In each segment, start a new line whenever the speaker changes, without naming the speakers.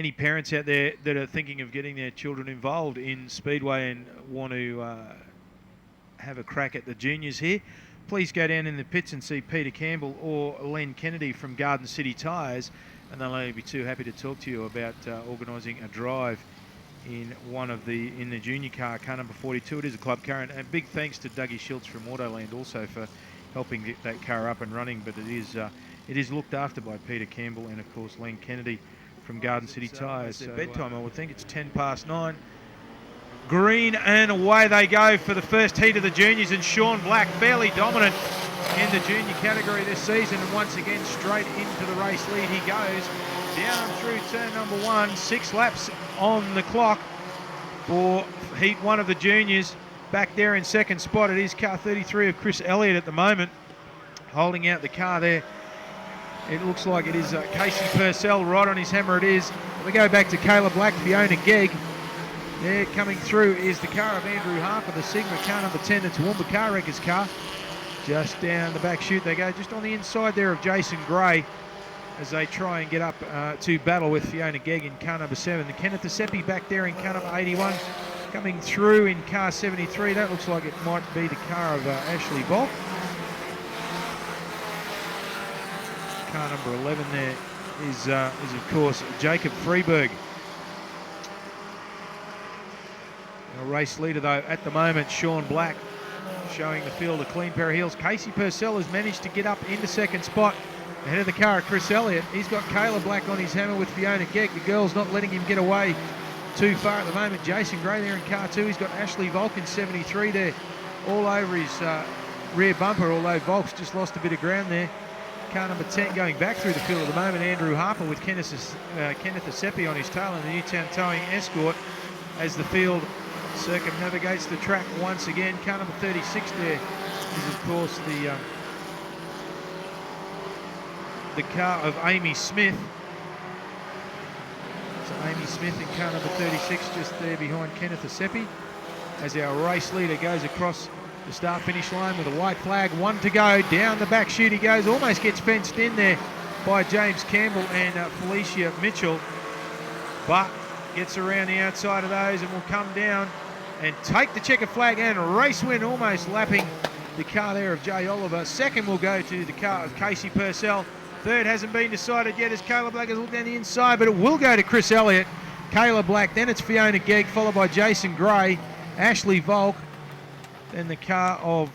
any parents out there that are thinking of getting their children involved in Speedway and want to have a crack at the juniors here, please go down in the pits and see Peter Campbell or Len Kennedy from Garden City Tyres, and they'll only be too happy to talk to you about organising a drive in the junior car number 42. It is a club car, and a big thanks to Dougie Schultz from Autoland also for helping get that car up and running. But it is looked after by Peter Campbell and of course Len Kennedy from Garden City Tyres. So bedtime, I would think. It's 9:10. Green, and away they go for the first heat of the juniors, and Sean Black fairly dominant in the junior category this season, and once again straight into the race lead he goes down through turn number 1. 6 laps on the clock for heat 1 of the juniors. Back there in second spot, it is car 33 of Chris Elliott at the moment, holding out the car there. It looks like it is Casey Purcell right on his hammer. It is. We go back to Caleb Black, Fiona Gegg. There coming through is the car of Andrew Harper, the Sigma car number 10. That's Toowoomba Car Wreckers car. Just down the back chute they go, just on the inside there of Jason Gray, as they try and get up to battle with Fiona Gegg in car number 7. The Kenneth Assepi back there in car number 81. Coming through in car 73. That looks like it might be the car of Ashley Volk. Car number 11 there is of course Jacob Freeberg. A race leader though at the moment, Sean Black, showing the field a clean pair of heels. Casey Purcell has managed to get up into second spot ahead of the car of Chris Elliott. He's got Caleb Black on his hammer with Fiona Gegg. The girl's not letting him get away too far at the moment. Jason Gray there in car 2. He's got Ashley Volk in 73 there all over his rear bumper, although Volk's just lost a bit of ground there. Car number 10 going back through the field at the moment, Andrew Harper with Kenneth Assepi on his tail in the Newtown Towing Escort as the field circumnavigates the track once again. Car number 36 there is of course the car of Amy Smith. So Amy Smith in car number 36 just there behind Kenneth Assepi as our race leader goes across the start finish line with a white flag. 1 to go. Down the back chute he goes, almost gets fenced in there by James Campbell and Felicia Mitchell, but gets around the outside of those and will come down and take the checker flag and race win, almost lapping the car there of Jay Oliver. Second will go to the car of Casey Purcell. Third hasn't been decided yet as Caleb Black has looked down the inside, but it will go to Chris Elliott. Caleb Black, then it's Fiona Gegg, followed by Jason Gray, Ashley Volk. Then the car of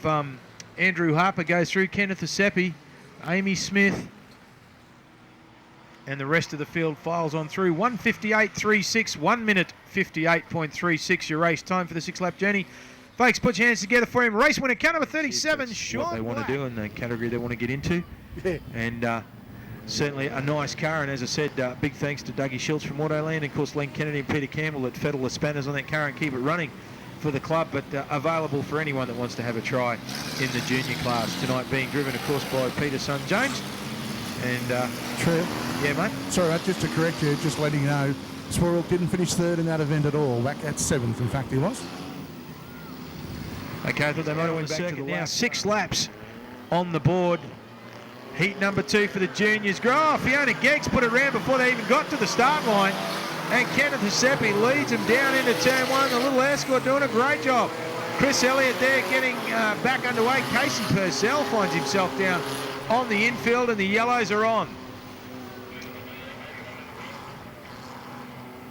Andrew Harper goes through, Kenneth Assepi, Amy Smith, and the rest of the field files on through. 1:58.36, 1 minute 58.36 your race time for the 6-lap journey. Folks, put your hands together for him. Race winner, car number 37, Sean
what they
Black.
want to do in the category they want to get into.
Yeah.
And certainly a nice car. And as I said, big thanks to Dougie Schultz from Autoland, and of course Len Kennedy and Peter Campbell that fettle the spanners on that car and keep it running for the club, but available for anyone that wants to have a try in the junior class. Tonight being driven, of course, by Peter's son James. And
Trev.
Yeah, mate.
Sorry, mate, just to correct you, just letting you know, Swirl didn't finish third in that event at all. Back at 7th, in fact, he was.
Okay, I thought they might have went back to the
now.
lap.
6 laps on the board. Heat number 2 for the juniors. Oh, Fiona Gegg's put it around before they even got to the start line. And Kenneth Assepi leads him down into turn 1. The little escort doing a great job. Chris Elliott there getting back underway. Casey Purcell finds himself down on the infield, and the yellows are on.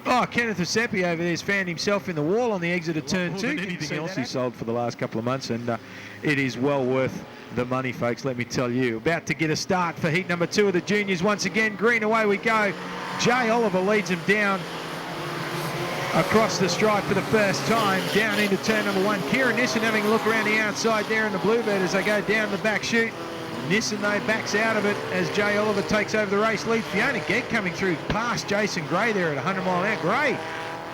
Oh, Kenneth Assepi over there has found himself in the wall on the exit of turn 2.
Anything else he sold for the last couple of months, and it is well worth the money, folks, let me tell you. About to get a start for heat number 2 of the juniors once again. Green, away we go. Jay Oliver leads him down across the stripe for the first time, down into turn number 1. Kieran Nissen having a look around the outside there in the Bluebird as they go down the back chute. Nissen, though, backs out of it as Jay Oliver takes over the race lead. Fiona Gegg coming through past Jason Gray there at 100 mile an hour. Gray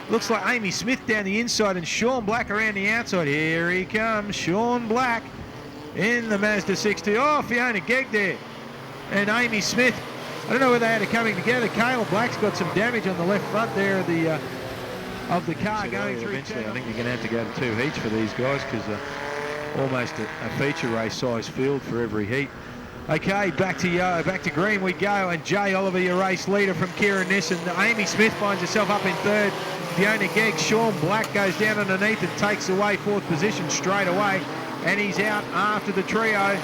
looks like Amy Smith down the inside and Sean Black around the outside. Here he comes, Sean Black in the Mazda 6-2. Oh, Fiona Gegg there and Amy Smith. I don't know whether they had it coming together. Caleb Black's got some damage on the left front there of the car going through. Eventually, I think you're going to have to go to 2 heats for these guys, because almost a feature race size field for every heat. Okay, back to green we go, and Jay Oliver, your race leader from Kieran Nissen. Amy Smith finds herself up in third. Fiona Gegg, Sean Black goes down underneath and takes away fourth position straight away, and he's out after the trio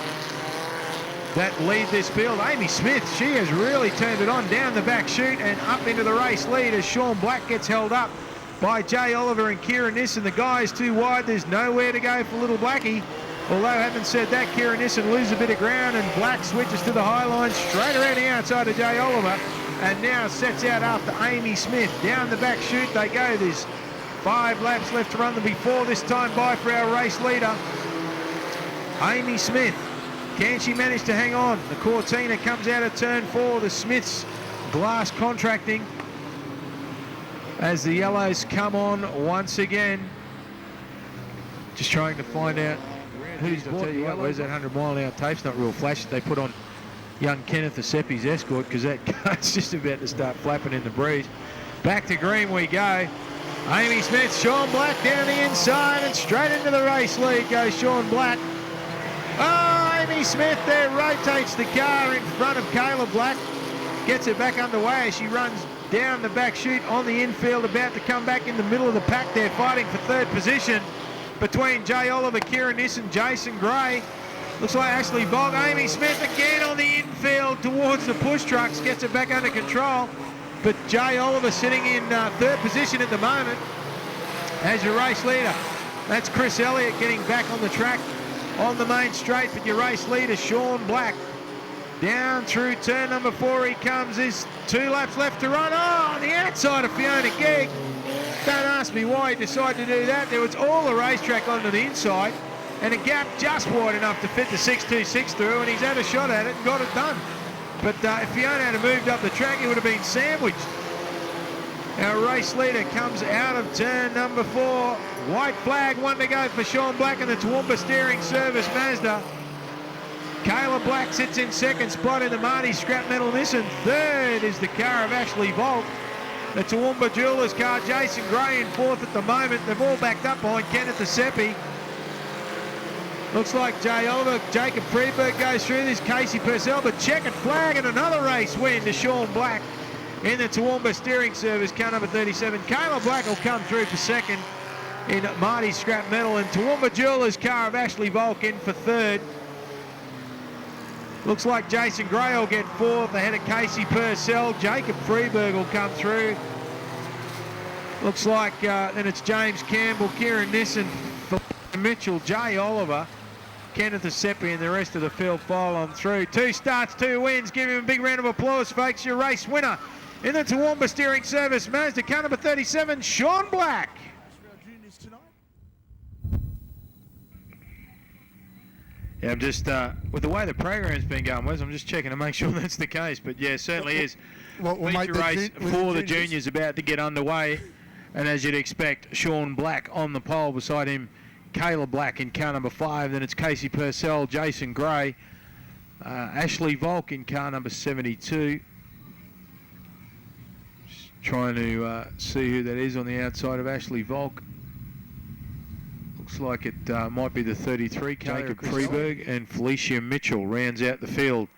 that lead this field. Amy Smith, she has really turned it on down the back chute and up into the race lead as Sean Black gets held up by Jay Oliver and Kieran Nissen. The guy's too wide, there's nowhere to go for little Blackie. Although, having said that, Kieran Nissen loses a bit of ground and Black switches to the high line straight around the outside of Jay Oliver and now sets out after Amy Smith. Down the back chute they go. There's 5 laps left to run. There'll be 4 this time by for our race leader, Amy Smith. Can she manage to hang on? The Cortina comes out of turn 4. The Smiths glass contracting as the yellows come on once again. Just trying to find out who's bought the yellow. Where's that 100 mile an hour tape's not real flash. They put on young Kenneth Assepi's Escort because that car's just about to start flapping in the breeze. Back to green we go. Amy Smith, Sean Black down the inside and straight into the race lead goes Sean Black. Oh, Amy Smith there rotates the car in front of Kayla Black. Gets it back underway as she runs down the back chute on the infield, about to come back in the middle of the pack there, fighting for third position between Jay Oliver, Kieran Nissen, Jason Gray. Looks like Ashley Volk. Amy Smith again on the infield towards the push trucks, gets it back under control. But Jay Oliver sitting in third position at the moment as your race leader. That's Chris Elliott getting back on the track on the main straight, but your race leader, Sean Black. Down through turn number 4 he comes. There's 2 laps left to run. Oh, on the outside of Fiona Gegg. Don't ask me why he decided to do that. There was all the racetrack onto the inside and a gap just wide enough to fit the 626 through, and he's had a shot at it and got it done. But if Fiona had moved up the track, he would have been sandwiched. Our race leader comes out of turn number 4. White flag, 1 to go for Sean Black and the Toowoomba Steering Service Mazda. Kayla Black sits in second spot in the Marty Scrap Metal Nissan. Third is the car of Ashley Volk. The Toowoomba Jewelers car, Jason Gray in fourth at the moment. They've all backed up behind Kenneth Assepi. Looks like Jay Oliver, Jacob Freeberg goes through this. Casey Purcell, but checkered flag and another race win to Sean Black in the Toowoomba Steering Service, car number 37. Kayla Black will come through for second in Marty Scrap Metal, and Toowoomba Jewelers car of Ashley Volk in for third. Looks like Jason Gray will get fourth ahead of Casey Purcell. Jacob Freeberg will come through. Looks like then it's James Campbell, Kieran Nissen, Mitchell, Jay Oliver, Kenneth Assepi and the rest of the field file on through. 2 starts, 2 wins. Give him a big round of applause, folks. Your race winner in the Toowoomba Steering Service Mazda, car number 37, Sean Black. Yeah, I'm just, with the way the program's been going, Wes, I'm just checking to make sure that's the case. But yeah, certainly is. Feature race for the juniors about to get underway. And as you'd expect, Sean Black on the pole, beside him, Kayla Black in car number 5. Then it's Casey Purcell, Jason Gray, Ashley Volk in car number 72. Just trying to see who that is on the outside of Ashley Volk. Looks like it might be the 33, Jacob Freeberg, and Felicia Mitchell rounds out the field.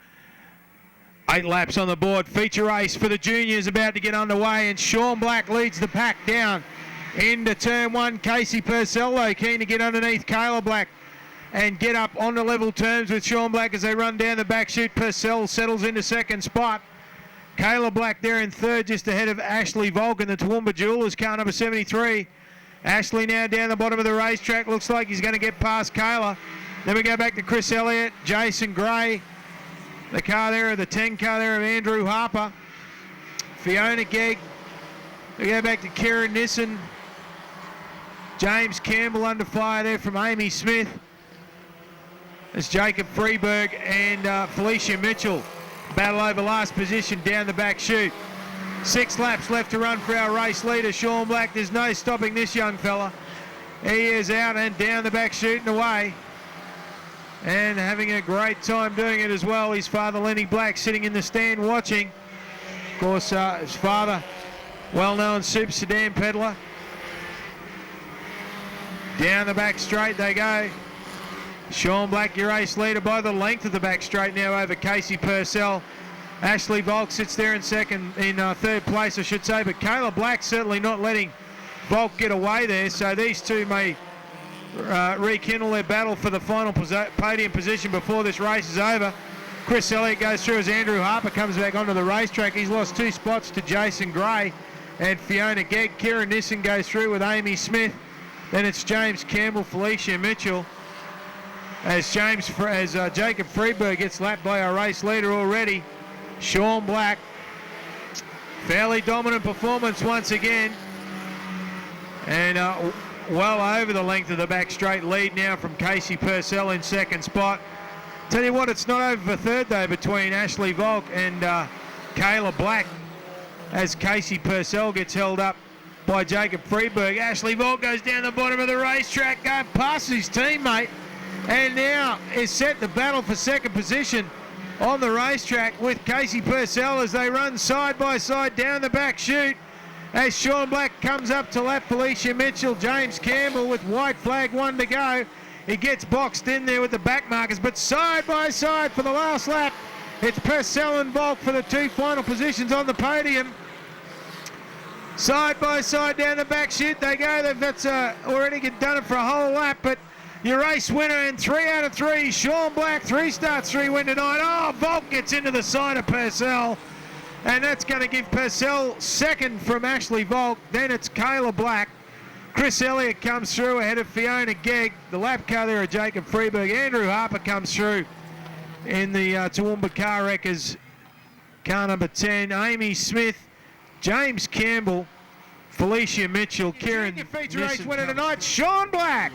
8 laps on the board. Feature race for the juniors about to get underway, and Sean Black leads the pack down into turn 1. Casey Purcell, though, keen to get underneath Kayla Black and get up on the level terms with Sean Black as they run down the back chute. Purcell settles into second spot. Kayla Black there in third, just ahead of Ashley Volk in the Toowoomba Jewelers, car number 73. Ashley now down the bottom of the racetrack. Looks like he's going to get past Kayla. Then we go back to Chris Elliott, Jason Gray. The car there, the 10 car there of Andrew Harper. Fiona Gegg. We go back to Kieran Nissen. James Campbell under fire there from Amy Smith. It's Jacob Freeberg and Felicia Mitchell. Battle over last position down the back chute. 6 laps left to run for our race leader, Sean Black. There's no stopping this young fella. He is out and down the back chute and away. And having a great time doing it as well. His father, Lenny Black, sitting in the stand watching. Of course, his father, well-known super sedan peddler. Down the back straight they go. Sean Black, your race leader by the length of the back straight now over Casey Purcell. Ashley Volk sits there in third place, I should say, but Kayla Black certainly not letting Volk get away there, so these two may rekindle their battle for the final podium position before this race is over. Chris Elliott goes through as Andrew Harper comes back onto the racetrack. He's lost 2 spots to Jason Gray and Fiona Gegg. Kieran Nissen goes through with Amy Smith. Then it's James Campbell, Felicia Mitchell. As Jacob Freeberg gets lapped by our race leader already, Sean Black. Fairly dominant performance once again. And well over the length of the back straight lead now from Casey Purcell in second spot. Tell you what, it's not over for third though between Ashley Volk and Kayla Black as Casey Purcell gets held up by Jacob Freeberg. Ashley Volk goes down the bottom of the racetrack, going past his teammate, and now is set the battle for second position on the racetrack with Casey Purcell as they run side by side down the back chute. As Sean Black comes up to lap Felicia Mitchell, James Campbell with white flag 1 to go. He gets boxed in there with the back markers, but side by side for the last lap, it's Purcell and Volk for the 2 final positions on the podium. Side by side down the back chute they go. That's already done it for a whole lap, but your race winner in 3 out of 3, Sean Black, 3 starts, 3 win tonight. Oh, Volk gets into the side of Purcell, and that's going to give Purcell second from Ashley Volk. Then it's Kayla Black. Chris Elliott comes through ahead of Fiona Gegg. The lap car there of Jacob Freeberg. Andrew Harper comes through in the Toowoomba Car Wreckers car number 10. Amy Smith, James Campbell, Felicia Mitchell, Kieran. Your feature race winner tonight, Sean Black.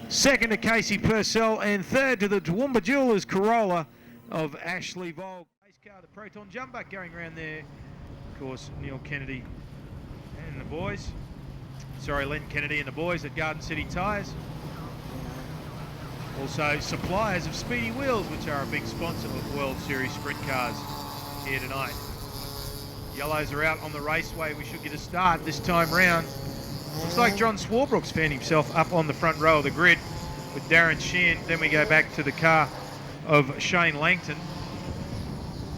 Second to Casey Purcell, and third to the Toowoomba Jewelers Corolla of Ashley Volk. Race car, the Proton Jumbo going around there. Of course, Neil Kennedy and the boys. Len Kennedy and the boys at Garden City Tyres. Also suppliers of Speedy Wheels, which are a big sponsor of World Series Sprint Cars here tonight. Yellows are out on the raceway. We should get a start this time round. Looks like John Swarbrooks found himself up on the front row of the grid with Darren Sheehan. Then we go back to the car of Shane Langton.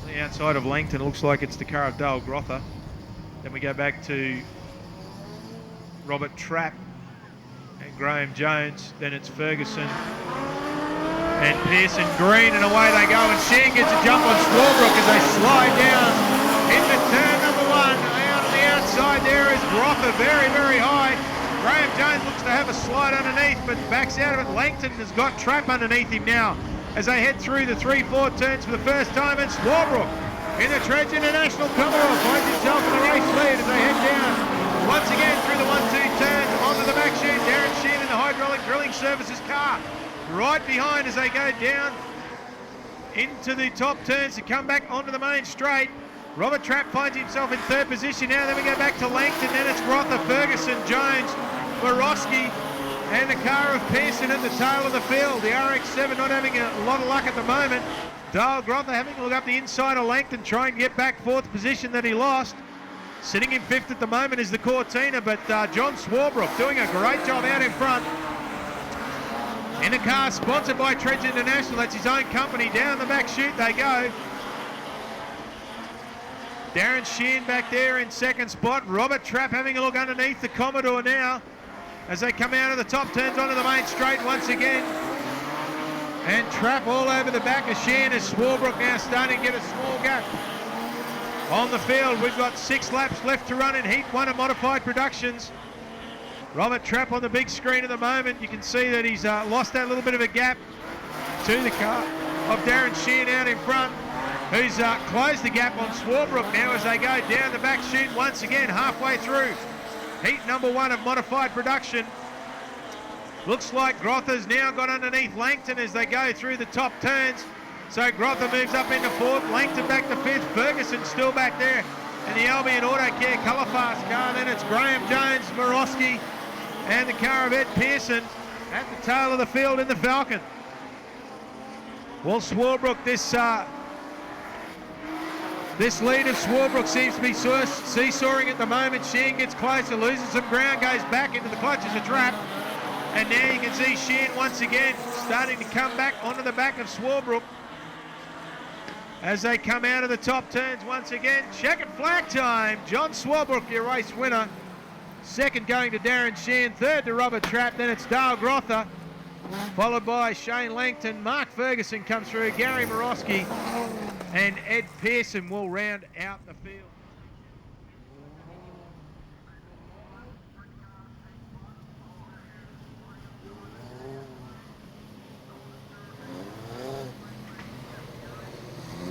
On the outside of Langton, it looks like it's the car of Dale Grother. Then we go back to Robert Trapp and Graham Jones. Then it's Ferguson and Pearson Green, and away they go. And Sheehan gets a jump on Swarbrooke as they slide down into turn number 1. Out on the outside there is Grother, very, very high. Graham Jones looks to have a slide underneath, but backs out of it. Langton has got Trapp underneath him now as they head through the 3-4 turns for the first time. And Swarbrooke in the Trudge International Commodore finds himself in the race lead as they head down once again through the 1-2 turns onto the back chute. Darren Sheehan in the Hydraulic Drilling Services car right behind as they go down into the top turns to come back onto the main straight. Robert Trapp finds himself in third position now. Then we go back to Langton. Then it's Grother, Ferguson, Jones, Borowski, and the car of Pearson at the tail of the field. The RX-7 not having a lot of luck at the moment. Dale Grother having a look up the inside of Langton, trying to get back fourth position that he lost. Sitting in fifth at the moment is the Cortina, but John Swarbrooke doing a great job out in front. In a car sponsored by Trudge International, that's his own company. Down the back chute they go. Darren Sheehan back there in second spot. Robert Trapp having a look underneath the Commodore now as they come out of the top turns onto the main straight once again. And Trapp all over the back of Sheehan as Swarbrooke now starting to get a small gap on the field. We've got 6 laps left to run in Heat 1 of Modified Productions. Robert Trapp on the big screen at the moment. You can see that he's lost that little bit of a gap to the car of Darren Sheehan out in front, who's closed the gap on Swarbrooke now as they go down the back chute once again halfway through Heat number 1 of Modified Production. Looks like Grother's now got underneath Langton as they go through the top turns. So Grother moves up into fourth, Langton back to fifth, Ferguson still back there in the Albion Auto Care Colourfast car. Then it's Graham Jones, Borowski, and the car of Ed Pearson at the tail of the field in the Falcon. Well, Swarbrooke, this lead of Swarbrooke seems to be seesawing at the moment. Sheehan gets closer, loses some ground, goes back into the clutches of Trapp.
And now you can see Sheehan once again starting to come back onto the back of Swarbrook as they come out of the top turns once again. Checkered flag time. John Swarbrook, your race winner. Second going to Darren Sheehan, third to Robert Trapp, then it's Dale Grother, followed by Shane Langton. Mark Ferguson comes through, Gary Morosky and Ed Pearson will round out the field.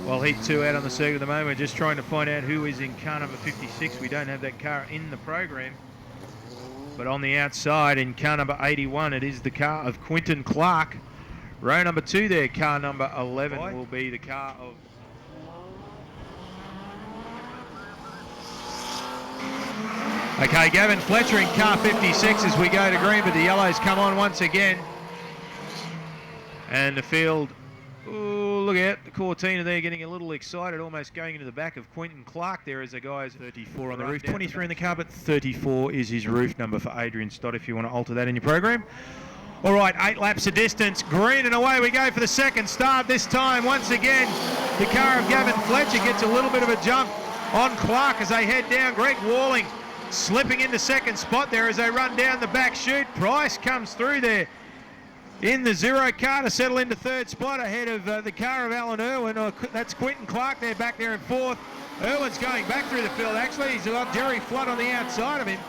Well, heat 2 out on the circuit at the moment. We're just trying to find out who is in car number 56. We don't have that car in the program. But on the outside in car number 81, it is the car of Quinton Clark. Row number 2 there, car number 11 will be the car of... Okay, Gavin Fletcher in car 56 as we go to green, but the yellows come on once again. And the field... Oh, look out, the Cortina there getting a little excited, almost going into the back of Quinton Clark there as the guys 34 on the roof. 23 in the car, but 34 is his roof number for Adrian Stott if you want to alter that in your program. All right, 8 laps of distance, green, and away we go for the second start this time. Once again, the car of Gavin Fletcher gets a little bit of a jump on Clark as they head down. Greg Walling slipping into second spot there as they run down the back chute. Price comes through there in the 0 car to settle into third spot ahead of the car of Alan Irwin. That's Quinton Clark there, back there in fourth. Irwin's going back through the field actually. He's got Jerry Flood on the outside of him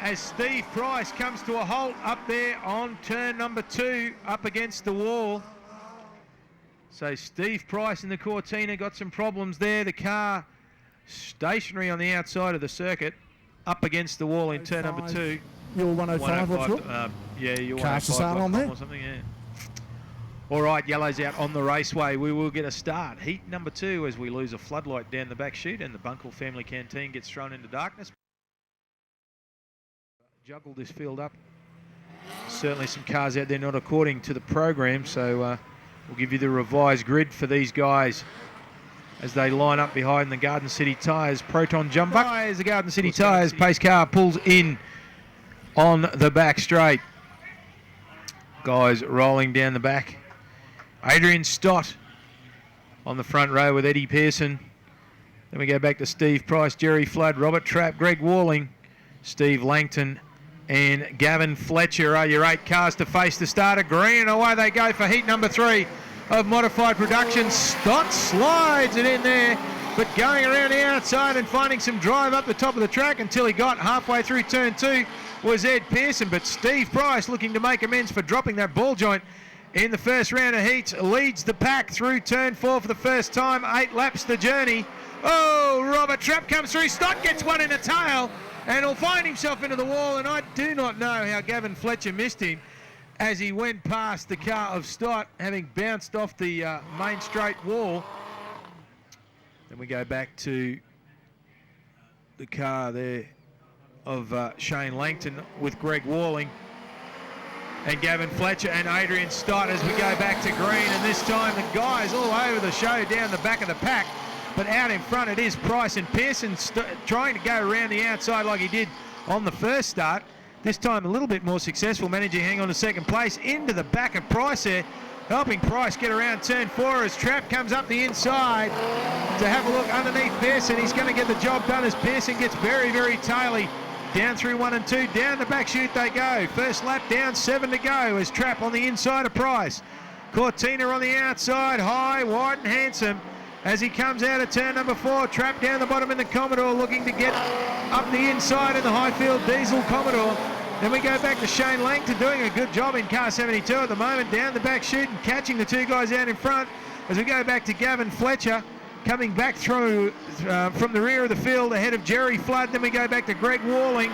as Steve Price comes to a halt up there on turn number 2 up against the wall. So Steve Price in the Cortina got some problems there. The car stationary on the outside of the circuit up against the wall in turn number 2.
Your 105, what's your?
Yeah, your
Cast to start on there.
Or something, yeah. All right, yellows out on the raceway. We will get a start. Heat number 2 as we lose a floodlight down the back chute and the Bunkle family canteen gets thrown into darkness. Juggle this field up. Certainly some cars out there not according to the program, so we'll give you the revised grid for these guys as they line up behind the Garden City Tyres Proton Jumbuck. As the Garden City Tyres pace car pulls in on the back straight. Guys rolling down the back. Adrian Stott on the front row with Eddie Pearson. Then we go back to Steve Price, Jerry Flood, Robert Trapp, Greg Walling, Steve Langton and Gavin Fletcher are your 8 cars to face the starter. Green, and away they go for heat number 3 of Modified Production. Stott slides it in there, but going around the outside and finding some drive up the top of the track until he got halfway through turn 2 was Ed Pearson. But Steve Price, looking to make amends for dropping that ball joint in the first round of heats, leads the pack through turn 4 for the first time. 8 laps the journey. Oh, Robert Trapp comes through. Stott gets one in the tail and will find himself into the wall, and I do not know how Gavin Fletcher missed him as he went past the car of Stott, having bounced off the main straight wall. Then we go back to the car there of Shane Langton with Greg Walling and Gavin Fletcher and Adrian Stott as we go back to green, and this time the guys all over the show down the back of the pack, but out in front it is Price and Pearson trying to go around the outside like he did on the first start. This time a little bit more successful, managing to hang on to second place into the back of Price there, helping Price get around turn 4 as Trapp comes up the inside to have a look underneath Pearson. He's going to get the job done as Pearson gets very, very taily down through 1 and 2. Down the back chute they go. First lap down, 7 to go as Trapp on the inside of Price. Cortina on the outside, high, wide and handsome as he comes out of turn number 4. Trapp down the bottom in the Commodore, looking to get up the inside in the Highfield Diesel Commodore. Then we go back to Shane Langton doing a good job in car 72 at the moment, down the back chute and catching the 2 guys out in front. As we go back to Gavin Fletcher coming back through from the rear of the field ahead of Jerry Flood. Then we go back to Greg Walling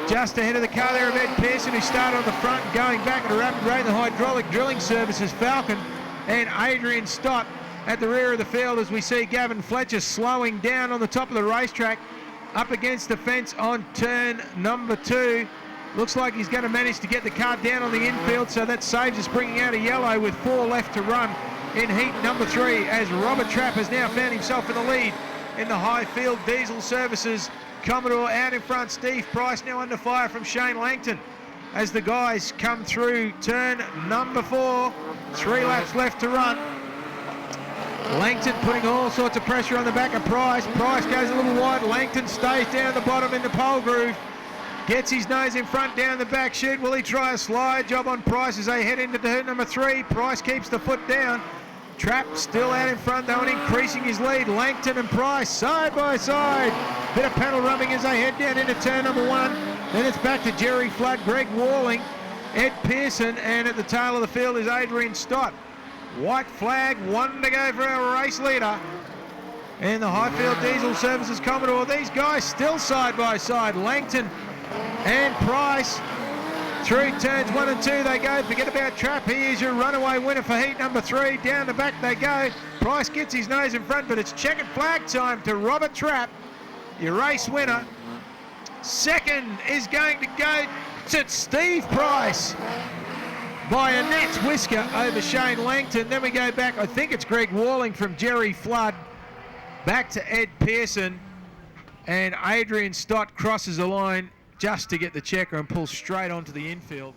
just ahead of the car there of Ed Pearson, who started on the front and going back at a rapid rate. The Hydraulic Drilling Services Falcon and Adrian Stott at the rear of the field as we see Gavin Fletcher slowing down on the top of the racetrack up against the fence on turn number 2. Looks like he's going to manage to get the car down on the infield, so that saves us bringing out a yellow with 4 left to run in heat number 3 as Robert Trapp has now found himself in the lead in the Highfield Diesel Services
Commodore out in front. Steve Price now under fire from Shane Langton as the guys come through turn number 4. 3 laps left to run. Langton putting all sorts of pressure on the back of Price. Price goes a little wide. Langton stays down the bottom in the pole groove. Gets his nose in front down the back chute. Will he try a slide job on Price as they head into turn number 3? Price keeps the foot down. Trapp still out in front though and increasing his lead. Langton and Price side by side. Bit of panel rubbing as they head down into turn number 1. Then it's back to Jerry Flood, Greg Walling, Ed Pearson, and at the tail of the field is Adrian Stott. White flag, 1 to go for our race leader. And the Highfield Diesel Services Commodore. These guys still side by side. Langton and Price through turns 1 and 2 they go. Forget about Trapp. He is your runaway winner for heat number 3. Down the back they go. Price gets his nose in front, but it's checkered flag time to Robert Trapp, your race winner. Second is going to go to Steve Price by a gnat's whisker over Shane Langton. Then we go back, I think it's Greg Walling from Jerry Flood, back to Ed Pearson, and Adrian Stott crosses the line just to get the checker and pulls straight onto the infield.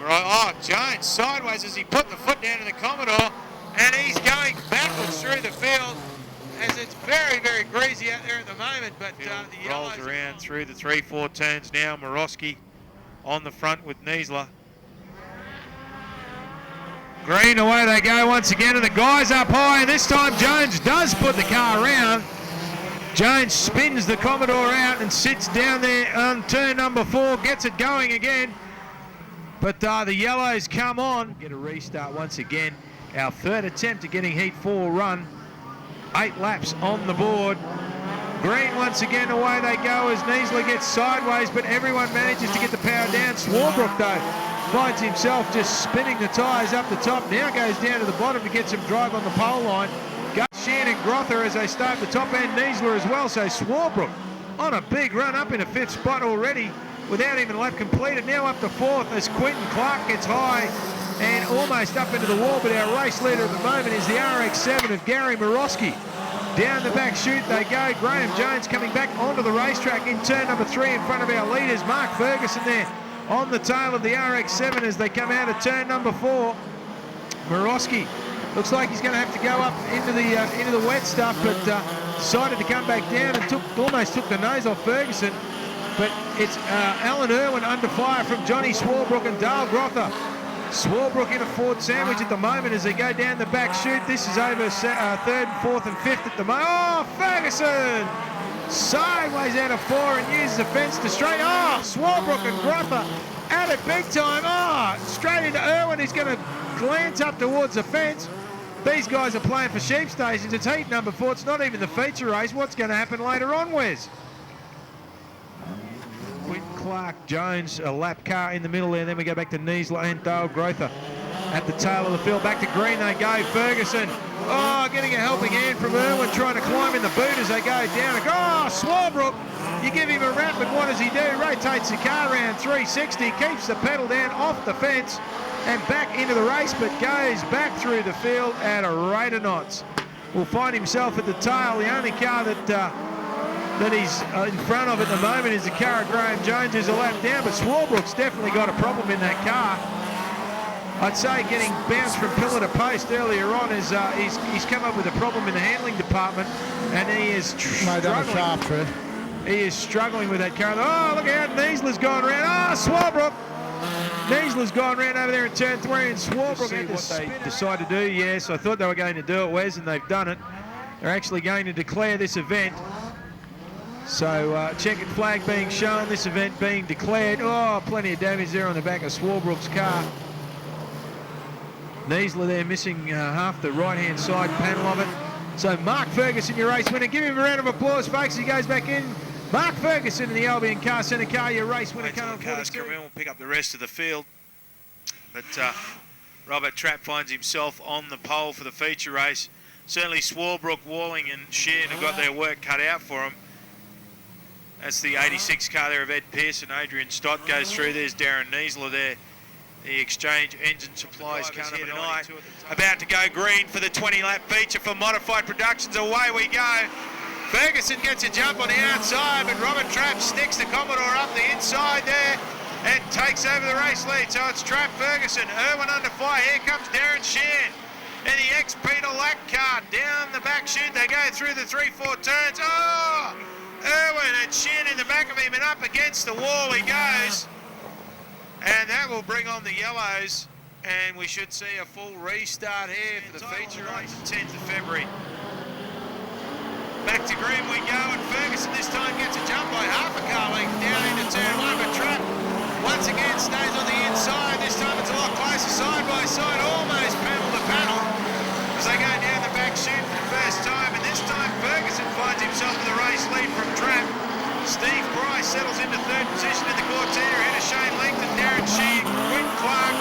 Oh, Jones sideways as he put the foot down to the Commodore, and he's going backwards through the field as it's very, very greasy out there at the moment. But the rolls around through the 3-4 turns now. Morosky on the front with Niesler.
Green away they go once again, and the guys up high, and this time Jones does put the car around. Jones spins the Commodore out and sits down there on turn number 4, gets it going again. But the yellows come on. Get a restart once again. Our 3rd attempt at getting heat 4 run. 8 laps on the board. Green once again, away they go as Niesler gets sideways, but everyone manages to get the power down. Swarbrick though finds himself just spinning the tyres up the top. Now goes down to the bottom to get some drive on the pole line. Sheehan and Grother as they start the top end. Niesler as well. So Swarbrick on a big run up in a 5th spot already, without even a lap completed. Now up to 4th as Quinton Clark gets high and almost up into the wall, but our race leader at the moment is the RX-7 of Gary Morosky. Down the back chute they go. Graham Jones coming back onto the racetrack in turn number 3 in front of our leaders. Mark Ferguson there on the tail of the RX-7 as they come out of turn number 4. Morosky looks like he's going to have to go up into the wet stuff, but decided to come back down and almost took the nose off Ferguson. But it's Alan Irwin under fire from Johnny Swarbrick and Dale Grother. Swarbrick in a Ford sandwich at the moment as they go down the back chute. This is over 3rd, 4th and 5th at the moment. Oh, Ferguson! Sideways out of 4 and uses the fence to straight. Oh, Swarbrick and Grother at it big time. Oh, straight into Irwin. He's going to glance up towards the fence. These guys are playing for sheep stations. It's heat number 4. It's not even the feature race. What's going to happen later on, Wes? Clark Jones, a lap car in the middle there. Then we go back to Niesler and Dale Grother at the tail of the field. Back to green they go. Ferguson, oh, getting a helping hand from Irwin, trying to climb in the boot as they go down. Oh, Swarbrick, you give him a rap, but what does he do? Rotates the car around 360, keeps the pedal down off the fence and back into the race, but goes back through the field at a rate of knots. Will find himself at the tail. The only car that he's in front of at the moment is the car of Graham Jones, who's a lap down, but Swarbrick's definitely got a problem in that car. I'd say getting bounced from pillar to post earlier on is he's come up with a problem in the handling department, and he is struggling. He is struggling with that car. Oh, look out, Niesler's gone around. Oh, Swarbrick. Niesler's gone around over there in turn 3, and Swarbrick had what they decide to do. Yes, I thought they were going to do it, Wes, and they've done it. They're actually going to declare this event. So checkered flag being shown, this event being declared. Oh, plenty of damage there on the back of Swarbrick's car. Niesler there missing half the right-hand side panel of it. So Mark Ferguson, your race winner. Give him a round of applause, folks. He goes back in. Mark Ferguson in the Albion Car Centre car, your race winner.
Cars come in, we'll pick up the rest of the field. But Robert Trapp finds himself on the pole for the feature race. certainly Swarbrook, Walling and Sheehan have got their work cut out for them. That's the 86 car there of Ed Pearson. Adrian Stott goes through. There's Darren Niesler there. The Exchange Engine Supplies car here tonight. About to go green for the 20-lap feature for Modified Productions. Away we go. Ferguson gets a jump on the outside, but Robert Trapp sticks the Commodore up the inside there and takes over the race lead. So it's Trapp, Ferguson, Irwin under fire. Here comes Darren Sheehan and the ex-Peter Lack car down the back chute. They go through the 3-4 turns. Oh! Irwin and Sheehan in the back of him, and up against the wall he goes. And that will bring on the yellows, and we should see a full restart here for the feature race, 10th of February. Back to green we go, and Ferguson this time gets a jump by half a car length down into turn one, but Trapp once again stays on the inside. This time it's a lot closer, side by side, almost panel to panel, as they go down the back chute for the first time, and this time Ferguson finds himself with the race lead from Trapp. Steve Price settles into third position in the Cortina, ahead of Shane Langton, Darren Sheehan, Quinn Clark,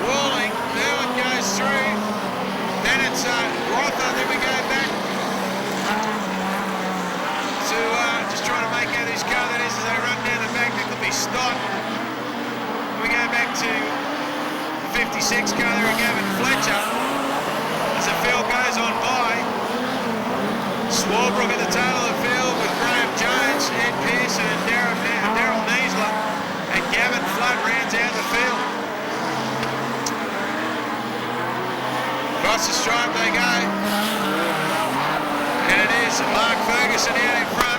Walling, Irwin goes through, then it's Rother, then we go back to just trying to make out whose car that is as they run down the back. That could be Stott. We go back to the 56 car there of Gavin Fletcher as the field goes on by. Swarbrook at the tail of the field with Graham Jones, Ed Pearson and Daryl Niesler, and Gavin Flood rounds out the field. Across the stripe they go, and it is Mark Ferguson out in front.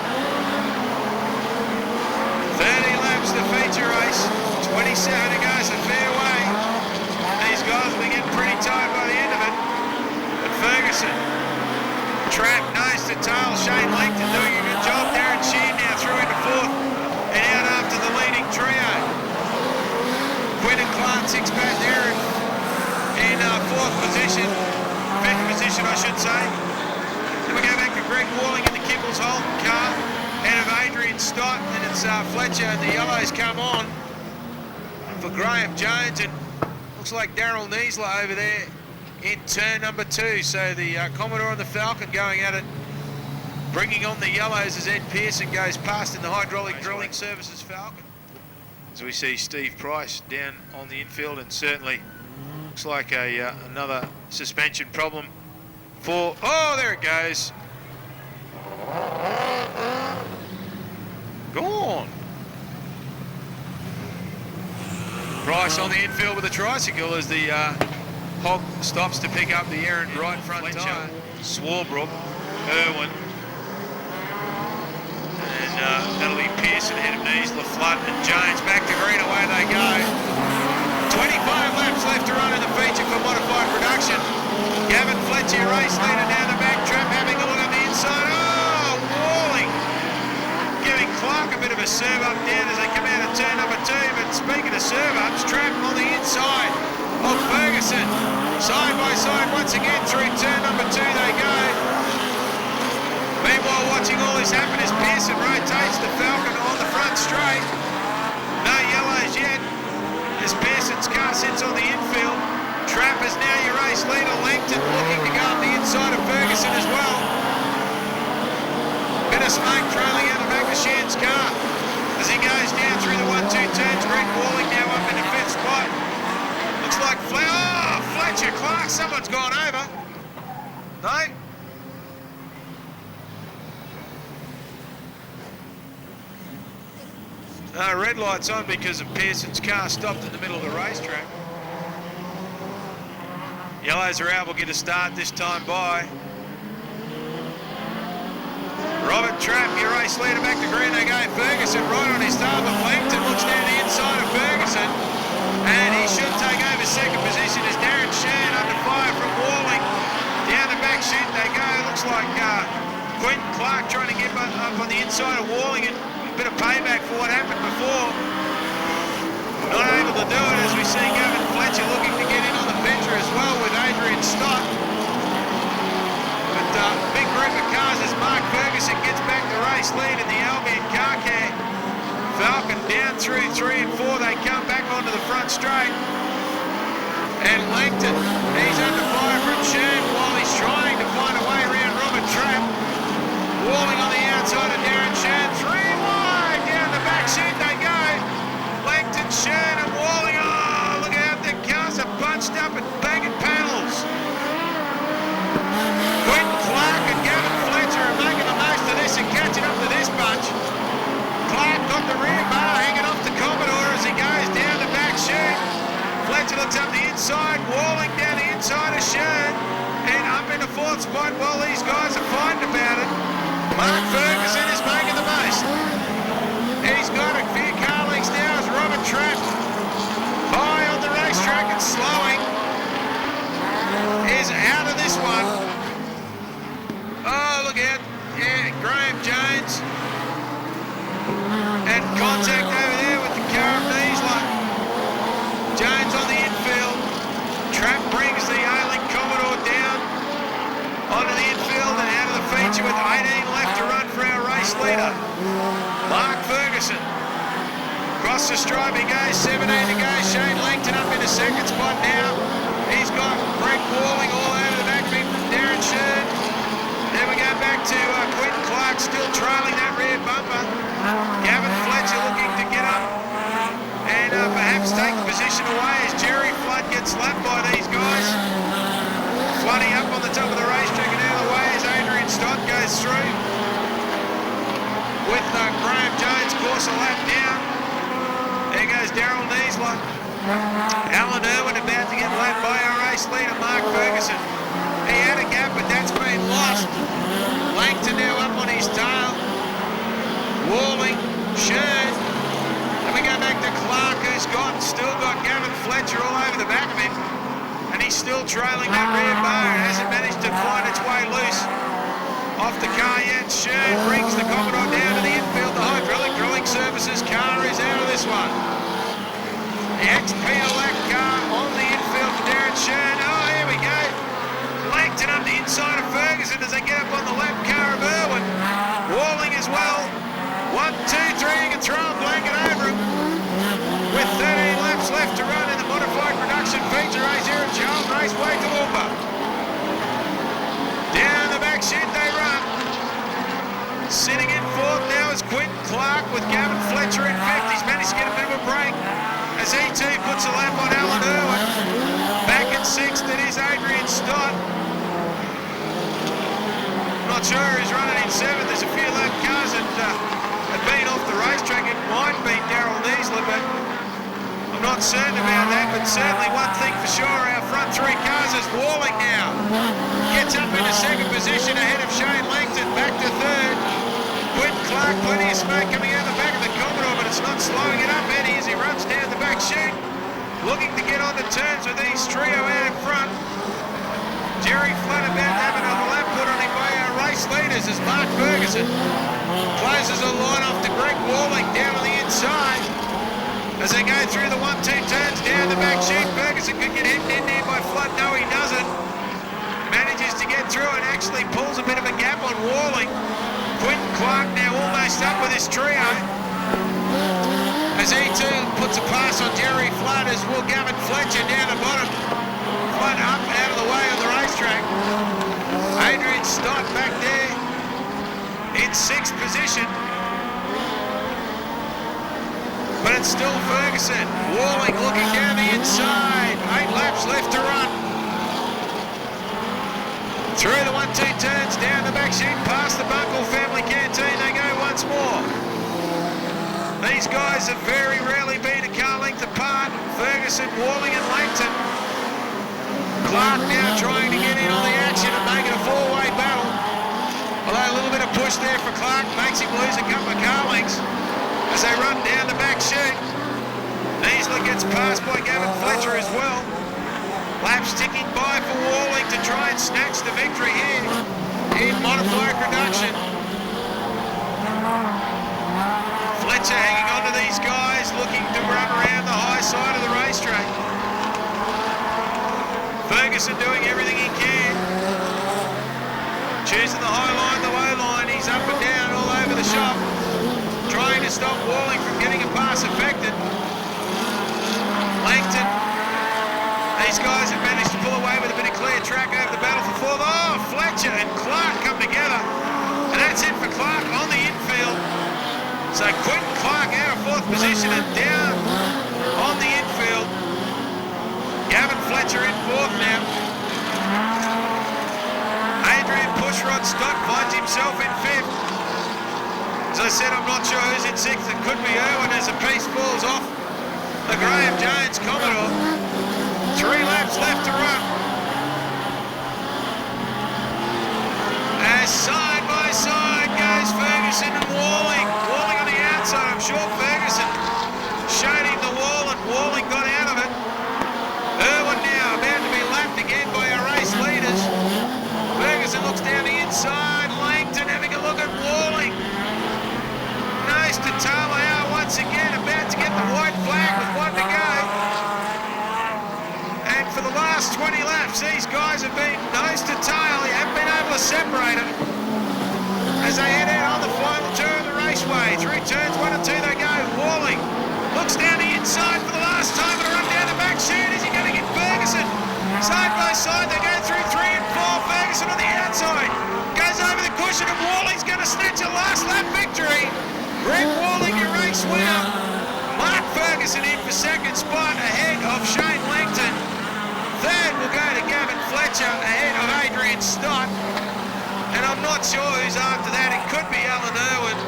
30 laps the feature race, 27 to go, so fair way. These guys will be getting pretty tired by the end of it. But Ferguson, Trapp, nose to tail, Shane Langton doing a good job. Darren Sheehan now through into fourth and out after the leading trio. Quinn and Clark six back there in fourth position, fifth position I should say. Then we go back to Greg Walling in the Kimball's Holden car, ahead of Adrian Stott, and it's Fletcher, and the yellows come on for Graham Jones, and looks like Daryl Niesler over there in turn number 2. So the Commodore and the Falcon going at it, bringing on the yellows as Ed Pearson goes past in the Hydraulic Drilling Services Falcon. As we see Steve Price down on the infield, and certainly looks like another suspension problem for, oh, there it goes. Gone. Price on the infield with a tricycle as the Hog stops to pick up the errant right front tyre. Swarbrook, Irwin, and that'll be Pearson ahead of Niesler, Flood and Jones. Back to green, away they go. 25 laps left to run in the feature for Modified Production. Gavin Fletcher, race leader down the back, Trapp having a look on the inside. Oh, Walling giving Clark a bit of a serve up down as they come out of turn number 2. But speaking of serve ups, Trapp on the inside of Ferguson, side by side once again through turn number 2 they go. Meanwhile, watching all this happen as Pearson rotates the Falcon on the front straight. No yellows yet as Pearson's car sits on the infield. Trapp is now your race leader. Langton looking to go up the inside of Ferguson as well. Bit of smoke trailing out the back of Sheehan's car as he goes down through the 1-2 turns. Greg Walling now up in the 5th spot. Looks like Fletcher, Clark, someone's gone over. No? Red light's on because of Pearson's car stopped in the middle of the racetrack. Yellows are able to get a start this time by Robert Trapp, your race leader, back to green they go. Ferguson right on his tail, but Langton looks down the inside of Ferguson, and he should take over second position as Darren Sheehan under fire from Walling. Down the back chute they go. Looks like Quinn Clark trying to get up on the inside of Walling, and a bit of payback for what happened before. Not able to do it as we see Gavin Fletcher looking to get in on the picture as well with Adrian Stott. But big group of cars as Mark Ferguson gets back the race lead in the Albion car care. Falcon down through 3 and 4. They come back onto the front straight. And Langton, he's under fire from Sheen while he's trying to find a way around Robert Trapp. Walling on the outside of Darren Sheen. 3 wide down the back chute they go. Langton, Sheen and Walling. Oh, look out, the cars are bunched up and banging panels. Quentin Clark and Gavin Fletcher are making the most of this and catching up to this bunch. Clark got the rear bar hanging off the Commodore as he goes down the back chute. Fletcher looks up the inside, Walling down the inside of Sheen, and up in the 4th spot while these guys are fighting about it. Mark Ferguson is making the most. He's got a few car lengths now as Robert Trapp, high on the racetrack and slowing, is out of this one. Oh, look out. Yeah, Graham Jones. And contact over there with the car of Niesler. Jones on the infield. Trapp brings the A-Link Commodore down onto the infield and out of the feature with 18 left to run for our race leader. Mark Ferguson. Across the stripe he goes, 17 to go. Shane Langton up in the 2nd spot now. He's got Greg Walling all over the back of him from Darren Sheen. Then we go back to Quentin Clark still trailing that rear bumper. Gavin Fletcher looking to get up and perhaps take the position away as Jerry Flood gets lapped by these guys. Flooding up on the top of the racetrack and out of the way as Adrian Stott goes through. With Graham Jones, course a lap down. There goes Daryl Niesler. Alan Irwin about to get lapped by our race leader, Mark Ferguson. He had a gap, but that's been lost. Langton now up on his tail. Walling, Sheen. Then we go back to Clark, who's still got Gavin Fletcher all over the back of him. And he's still trailing that rear bar and hasn't managed to find its way loose off the car yet. Sheen brings the Commodore down to the infield. The hydraulic drilling services car is out of this one. The ex-Peter Lack car on the infield for Darren Sheen. Oh, here we go. Langton up the inside of Ferguson as they get up on the lap car of Irwin. Walling as well. 1, 2, 3, you can throw a blanket over him. With 13 laps left to run in the modified production feature race here at Charlton Raceway to Toowoomba. Down the back chute they run. Sitting in 4th now is Quentin Clark with Gavin Fletcher in 5th. He's managed to get a bit of a break as he too puts a lap on Alan Irwin. Back in 6th it is Adrian Stott. Not sure who's running in 7th. There's a few lap cars that have been off the racetrack. It might be Daryl Niesler, but I'm not certain about that. But certainly one thing for sure, our front 3 cars is Walling now. Gets up into 2nd position ahead of Shane Langton, back to 3rd. Quentin Clark, plenty of smoke coming out the back of the Commodore, but it's not slowing it up any as he runs down the back chute, looking to get on the turns with these trio out in front. Jerry Flood about to have another lap put on him by our race leaders as Mark Ferguson closes a line off to Greg Walling down on the inside. As they go through the 1-2 turns down the back chute, Ferguson could get hemmed in there by Flood. No, he doesn't. Manages to get through and actually pulls a bit of a gap on Walling. Quentin Clark now almost up with his trio. As he too puts a pass on Jerry Flood, as will Gavin Fletcher down the bottom. Flood up out of the way on the racetrack. Adrian Stott back there in 6th position. But it's still Ferguson. Walling looking down the inside. 8 laps left to run. Through the 1-2 turns, down the back chute, past the Bunkle family canteen, they go once more. These guys have very rarely been a car length apart. Ferguson, Walling and Langton. Clark now trying to get in on the action and make it a 4-way battle. Although a little bit of push there for Clark makes him lose a couple of car lengths as they run down the back chute. Niesler gets passed by Gavin Fletcher as well. Laps ticking by for Walling to try and snatch the victory here in modified production. Fletcher hanging on to these guys, looking to run around the high side of the racetrack. Ferguson doing everything he can. Choosing the high line, the low line. He's up and down all over the shop, trying to stop Walling from getting a pass affected. Langton, he These guys have managed to pull away with a bit of clear track over the battle for fourth. Oh, Fletcher and Clark come together. And that's it for Clark on the infield. So Quentin Clark out of fourth position and down on the infield. Gavin Fletcher in fourth now. Adrian Pushrod Stott finds himself in fifth. As I said, I'm not sure who's in sixth. It could be Irwin as a piece falls off the Graham Jones Commodore. 3 laps left to run. As side by side goes Ferguson and Walling. Walling on the outside. I'm sure Ferguson showed him the wall and Walling got out of it. Irwin now about to be lapped again by our race leaders. Ferguson looks down the inside. Langton having a look at Walling. Nose to tail they are once again, about to get the white flag with 1 to go. And for the last 20 laps, these guys have been nose to tail. They haven't been able to separate them as they head out on the final tour of the Raceway. 3 turns, 1 and 2 they go. Walling looks down the inside for the last time and a run down the back chute. Is he going to get Ferguson? Side by side, they go through 3 and 4. Ferguson on the outside goes over the cushion and Walling's going to snatch a last lap victory. Greg Walling, your race winner. Mark Ferguson in for second spot ahead of Shane Langton. Third will go to Gavin Fletcher ahead of Adrian Stott. And I'm not sure who's after that. It could be Alan Irwin.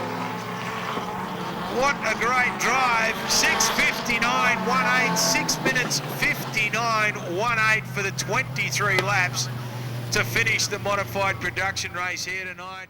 What a great drive. 6:59.18, 6 minutes 59.18 for the 23 laps to finish the modified production race here tonight.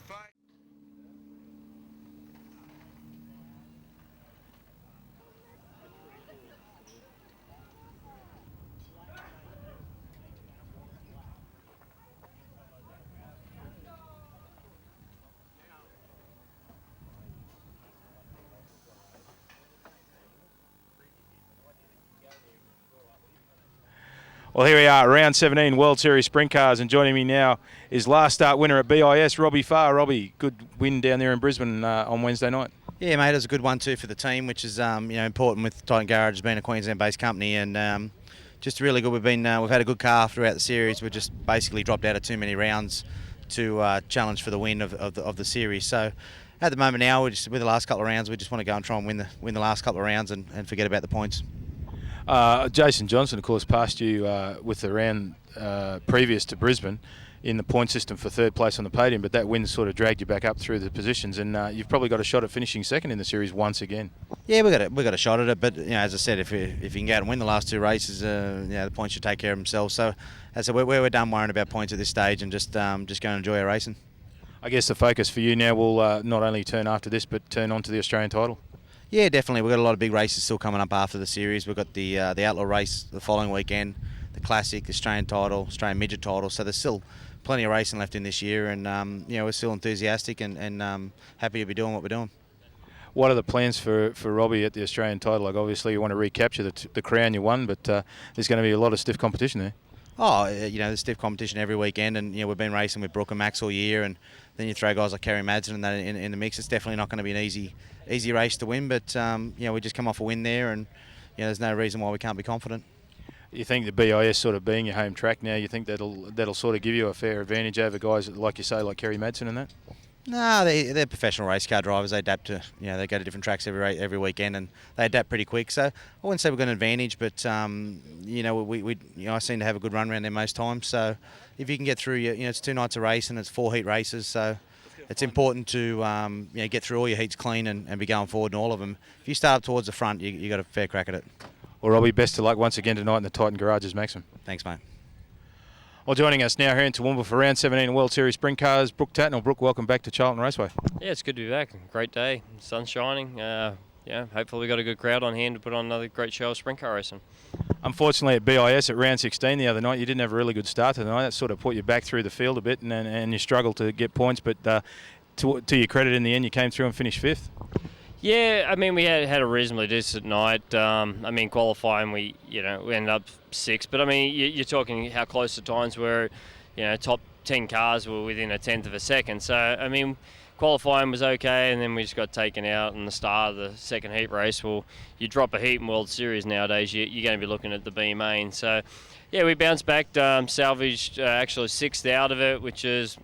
Well, here we are, round 17 World Series Sprint Cars, and joining me now is last start winner at BIS, Robbie Farr. Robbie, good win down there in Brisbane on Wednesday night.
Yeah, mate, it was a good one too for the team, which is important with Titan Garage being a Queensland-based company, and just really good. We've had a good car throughout the series. We've just basically dropped out of too many rounds to challenge for the win of the series. So at the moment now, with the last couple of rounds, we just want to go and try and win the last couple of rounds and forget about the points.
Jason Johnson, of course, passed you with the round previous to Brisbane in the point system for third place on the podium, but that win sort of dragged you back up through the positions, and you've probably got a shot at finishing second in the series once again.
Yeah, we got a shot at it, but as I said, if you can go out and win the last 2 races, the points should take care of themselves. So as I said, we're done worrying about points at this stage and just go and enjoy our racing.
I guess the focus for you now will not only turn after this, but turn on to the Australian title.
Yeah, definitely. We've got a lot of big races still coming up after the series. We've got the Outlaw race the following weekend, the Classic, the Australian title, Australian Midget title. So there's still plenty of racing left in this year, and we're still enthusiastic and happy to be doing what we're doing.
What are the plans for Robbie at the Australian title? Like, obviously you want to recapture the crown you won, but there's going to be a lot of stiff competition there.
Oh, there's stiff competition every weekend, and we've been racing with Brooke and Max all year, and then you throw guys like Kerry Madsen and that in the mix. It's definitely not going to be an easy race to win, but we just come off a win there, and there's no reason why we can't be confident.
You think the BIS sort of being your home track now, you think that'll sort of give you a fair advantage over guys like you say, like Kerry Madsen and that?
No, they're professional race car drivers. They adapt to, they go to different tracks every weekend, and they adapt pretty quick. So I wouldn't say we've got an advantage, but I seem to have a good run around there most times. So if you can get through, it's 2 nights of race and it's 4 heat races. So it's important to get through all your heats clean and be going forward in all of them. If you start up towards the front, you got a fair crack at it.
Well, Robbie, best of luck once again tonight in the Titan Garages, Maxim.
Thanks, mate.
Well, joining us now here in Toowoomba for round 17 World Series Sprint Cars, Brooke Tatnell. Brooke, welcome back to Charlton Raceway.
Yeah, it's good to be back. Great day. Sun's shining. Hopefully we've got a good crowd on hand to put on another great show of sprint car racing.
Unfortunately at BIS at round 16 the other night, you didn't have a really good start to the night. That sort of put you back through the field a bit, and you struggled to get points, but to your credit, in the end, you came through and finished 5th.
Yeah, I mean, we had a reasonably decent night. Qualifying, we ended up 6th. But, I mean, you're talking how close the times were. Top 10 cars were within a tenth of a second. So, I mean, qualifying was okay, and then we just got taken out in the start of the second heat race. Well, you drop a heat in World Series nowadays, you're going to be looking at the B main. So, yeah, we bounced back, salvaged actually 6th out of it, which is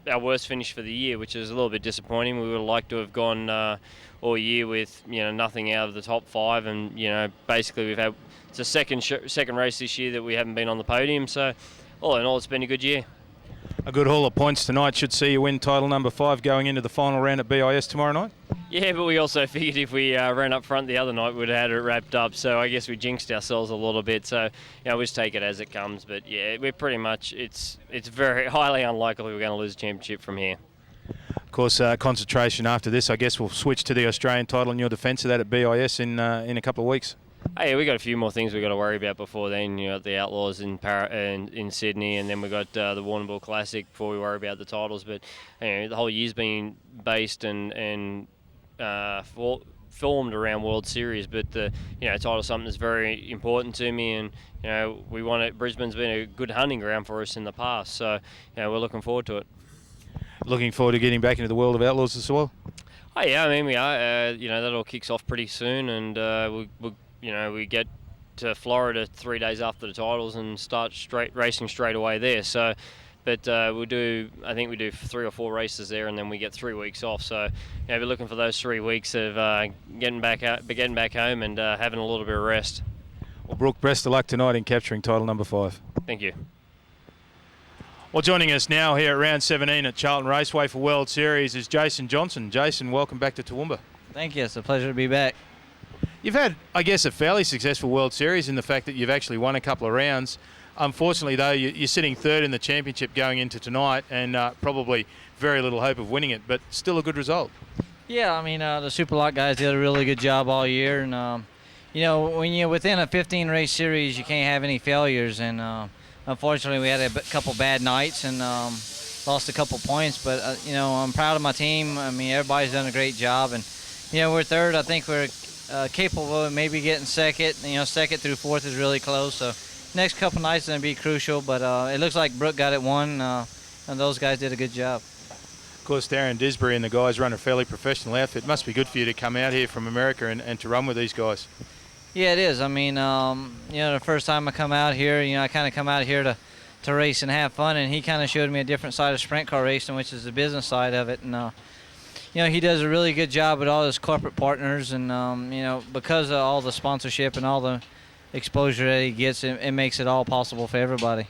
our worst finish for the year, which is a little bit disappointing. We would have liked to have gone all year with nothing out of the top 5, and basically it's a second race this year that we haven't been on the podium. So, all in all, it's been a good year.
A good haul of points tonight should see you win title number 5 going into the final round at BIS tomorrow night.
Yeah, but we also figured if we ran up front the other night, we'd have had it wrapped up. So I guess we jinxed ourselves a little bit. So we'll just take it as it comes. But yeah, we're pretty much, it's very highly unlikely we're going to lose the championship from here.
Of course, concentration after this, I guess we'll switch to the Australian title and your defence of that at BIS in a couple of weeks.
Hey, we got a few more things we got to worry about before then. The Outlaws in Sydney, and then we got the Warrnambool Classic before we worry about the titles. But the whole year's been based and formed around World Series. But the title is something that's very important to me, and we want it. Brisbane's been a good hunting ground for us in the past, so we're looking forward to it.
Looking forward to getting back into the world of Outlaws as well.
Oh yeah, I mean we are. That all kicks off pretty soon, and we get to Florida 3 days after the titles and start racing straight away there. So, but we do 3 or 4 races there, and then we get 3 weeks off. So, we're looking for those 3 weeks of getting back home and having a little bit of rest.
Well, Brooke, best of luck tonight in capturing title number 5.
Thank you.
Well, joining us now here at round 17 at Charlton Raceway for World Series is Jason Johnson. Jason, welcome back to Toowoomba.
Thank you. It's a pleasure to be back.
You've had, I guess, a fairly successful World Series in the fact that you've actually won a couple of rounds. Unfortunately, though, you're sitting 3rd in the championship going into tonight, and probably very little hope of winning it, but still a good result.
Yeah, I mean, the Superlot guys did a really good job all year, and when you're within a 15-race series, you can't have any failures, and unfortunately, we had a couple bad nights and lost a couple points, but I'm proud of my team. I mean, everybody's done a great job, and we're 3rd. I think we're capable of maybe getting 2nd. 2nd through 4th is really close. So next couple nights is going to be crucial. But it looks like Brooke got it won, and those guys did a good job.
Of course, Darren Disbury and the guys run a fairly professional outfit. It must be good for you to come out here from America and to run with these guys.
Yeah, it is. I mean, the first time I come out here, I kind of come out here to race and have fun, and he kind of showed me a different side of sprint car racing, which is the business side of it. And he does a really good job with all his corporate partners, and because of all the sponsorship and all the exposure that he gets, it makes it all possible for everybody.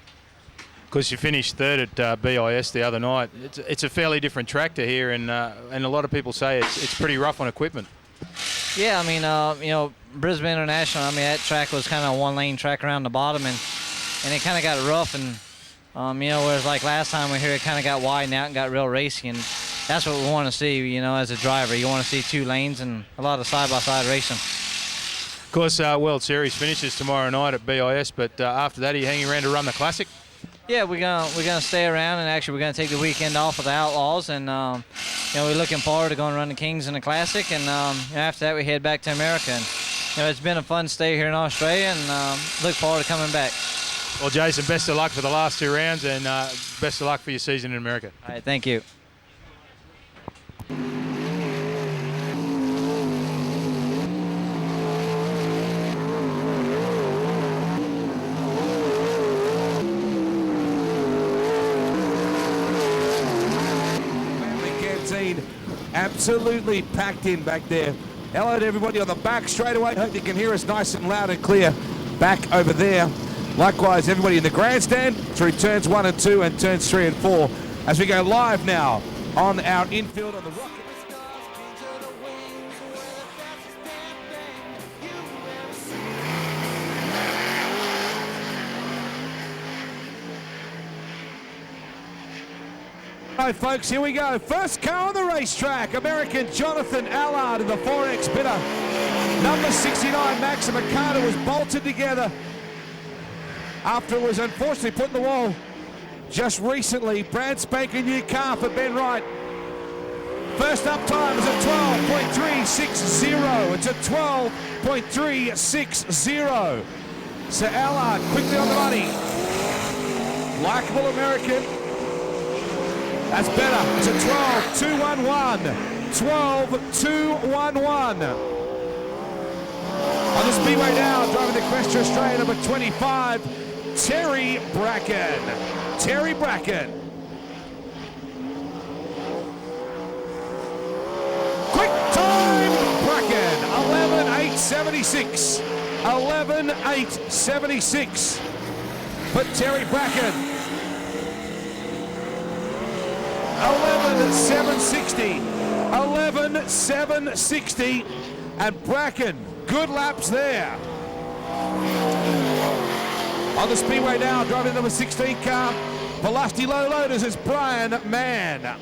Of course, you finished 3rd at BIS the other night. It's a fairly different track to here, and a lot of people say it's pretty rough on equipment.
Yeah, I mean, Brisbane International, I mean, that track was kind of a 1-lane track around the bottom, and it kind of got rough, and whereas like last time we here, it kind of got widened out and got real racy, and that's what we want to see, as a driver. You want to see 2 lanes and a lot of side-by-side racing.
Of course, World Series finishes tomorrow night at BIS, but after that, are you hanging around to run the Classic?
Yeah, we're gonna stay around, and actually we're gonna take the weekend off with the Outlaws, and we're looking forward to going to run the Kings in the Classic, and after that we head back to America. And it's been a fun stay here in Australia, and look forward to coming back.
Well, Jason, best of luck for the last 2 rounds, and best of luck for your season in America.
All right, thank you.
Absolutely packed in back there. Hello to everybody on the back straight away. Hope you can hear us nice and loud and clear back over there. Likewise, everybody in the grandstand through turns 1 and 2 and turns 3 and 4 as we go live now on our infield on the Rocket. All right, folks, here we go. First car on the racetrack, American Jonathan Allard in the 4X bidder. Number 69, Maxima Carter, was bolted together after it was unfortunately put in the wall just recently. Brand spanking new car for Ben Wright. First up time is a 12.360. It's a 12.360. So Allard quickly on the money. Likeable American. That's better. It's a 12-2-1-1. 12-2-1-1. On the speedway now, driving the Equestria Australia, number 25, Terry Bracken. Terry Bracken. Quick time, Bracken. 11.876. 11.876 for Terry Bracken. 11.760. 11.760. And Bracken, good laps there. On the speedway now, driving number 16 car, Velocity Low Loaders, is Brian Mann.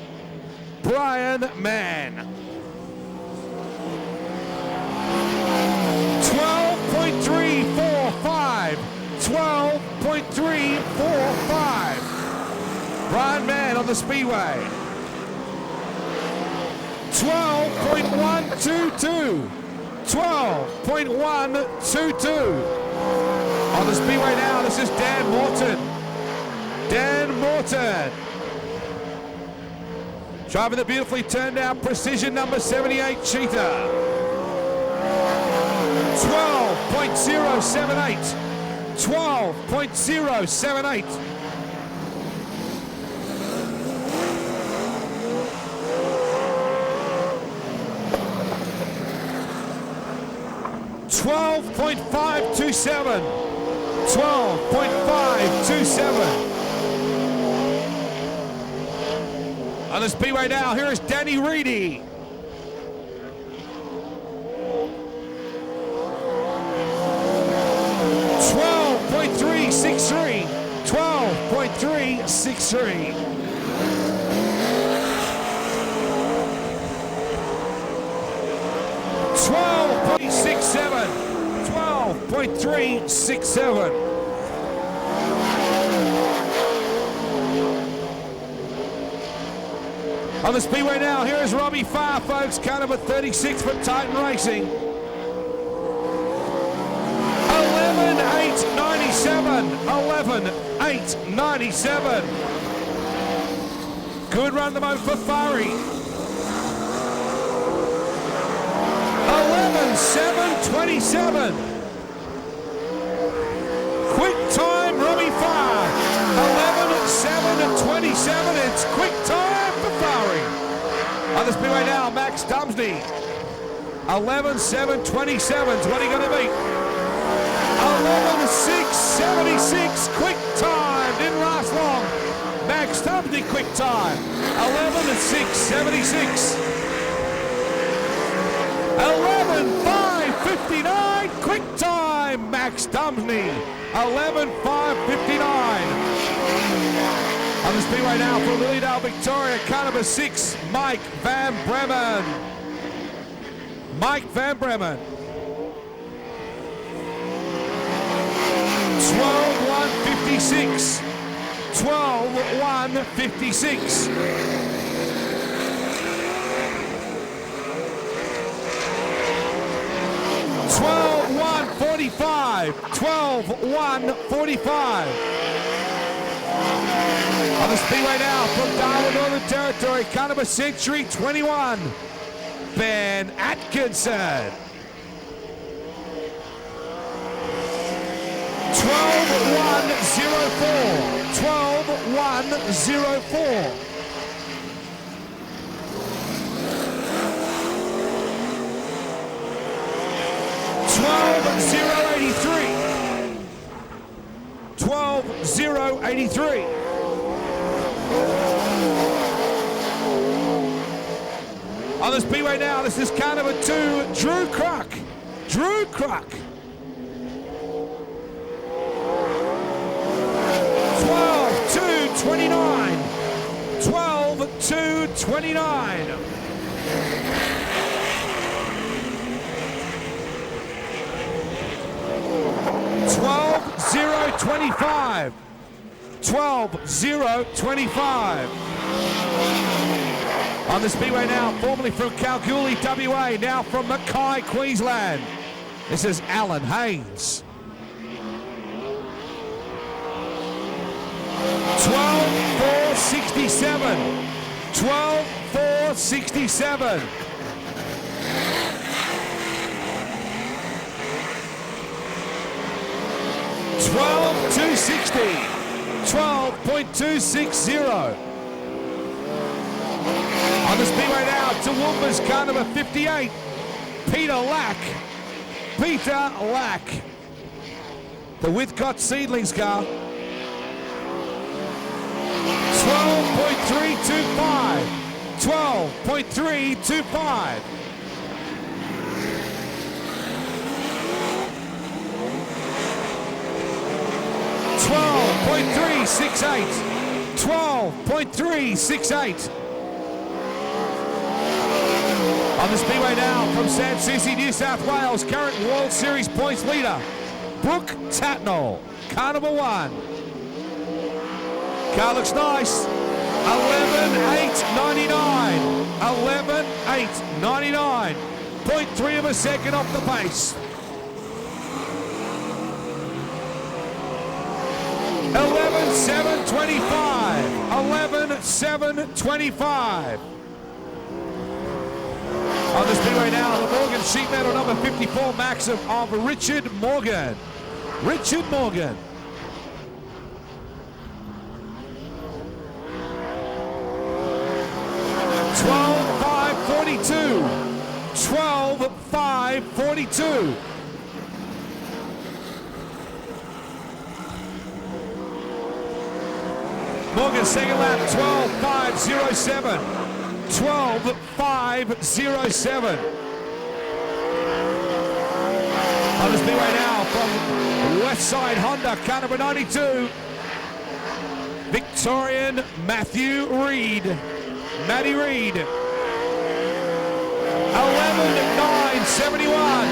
Brian Mann. 12.345. 12.345. Brian Mann on the speedway. 12.122. 12.122. On the speedway now, this is Dan Morton. Dan Morton. Driving the beautifully turned out Precision number 78 Cheetah. 12.078. 12.078. $12.527. 12.527. On the speedway now, here is Danny Reedy. 12.363. 12.363. .367. On the speedway now, here is Robbie Farr, folks, car number 36 for Titan Racing. 11.897. 11.897. Good run the moment for Farry. 11.727. Quick time, Robbie Farr. 11.727. It's quick time for Farry. On the speedway now, Max Dumsney. 11.727 is what he going to beat. 11.676. Quick time. Didn't last long. Max Dumsney, quick time. 11.676. 11.559, quick time, Max Dumsney. 11.559. On the speedway now for Lilydale, Victoria, car number 6, Mike Van Bremen. Mike Van Bremen. 12.156. 12.156. 12.145. 12.145. On the speedway now from Darwin, Northern Territory, car number Century 21, Ben Atkinson. 12.104. 12.104. 12.083. 12.083. On the speedway now, this is car number 2, Drew Crook. Drew Crook. 12.229. 12.229. 12.025. 12.025. On the speedway now, formerly from Kalgoorlie, WA, now from Mackay, Queensland. This is Alan Haynes. 12.467. 12.467. 12.260. 12.260. On the speedway now, Toowoomba's car number 58, Peter Lack. Peter Lack. The Withcott Seedlings car. 12.325. 12.325. .368. 12.368. On the speedway now from San Souci, New South Wales, current World Series points leader, Brooke Tatnall, car number 1. Car looks nice. 11.899. 11.899. 0.3 of a second off the pace. 11.725. 11.725. On the speedway now, the Morgan sheet metal number 54 Maxim of Richard Morgan. Richard Morgan. 12.542. 12.542. Morgan second lap, 12.507. 12.507. On the speedway now from Westside Honda, car number 92, Victorian Matthew Reid. Matty Reid. 11.971.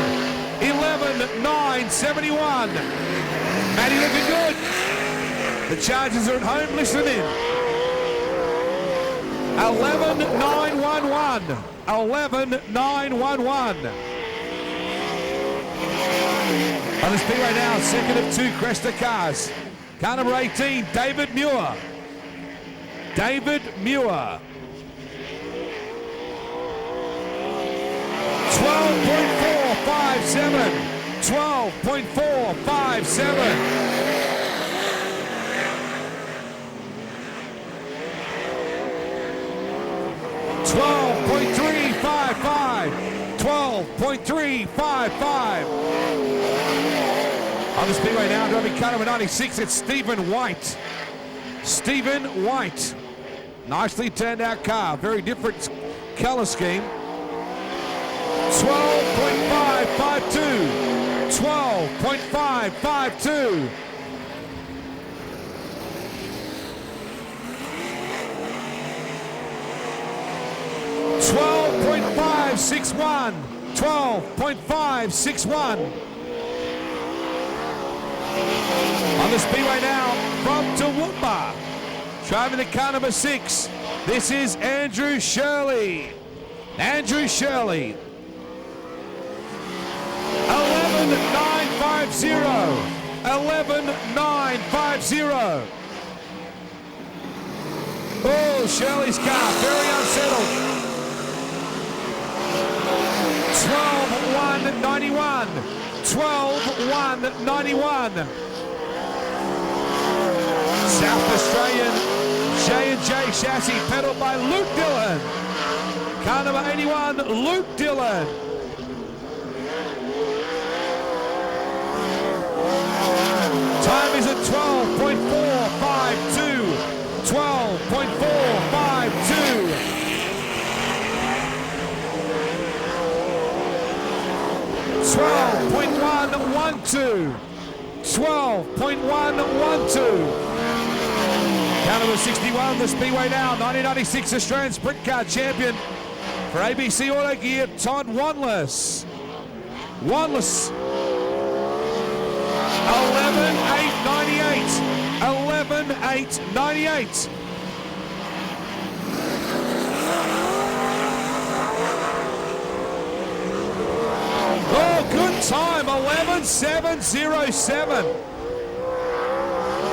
11.971. Matty looking good. The Chargers are at home, listen in. 11.911. 11.911. On the speedway now, second of 2 Cresta cars. Car number 18, David Muir. David Muir. 12.457. 12.457. 12.355. 12.355. On the speedway now, driving car number 96, it's Stephen White. Stephen White. Nicely turned out car, very different colour scheme. 12.552. 12.552. 12.561. 12.561. On the speedway now from Toowoomba, driving the car number 6. This is Andrew Shirley. Andrew Shirley. 11.950. 11.950. Oh, Shirley's car, very unsettled. 12.191. 12.191. South Australian J&J chassis pedaled by Luke Dillon. Car number 81, Luke Dillon. Time is at 12.452. 12.452. 12.112. 12.112. Car number 61, the speedway now, 1996 Australian Sprint Car champion for ABC Auto Gear, Todd Wanless. Wanless. 11.898. 11.898. Oh, good time, 11.707.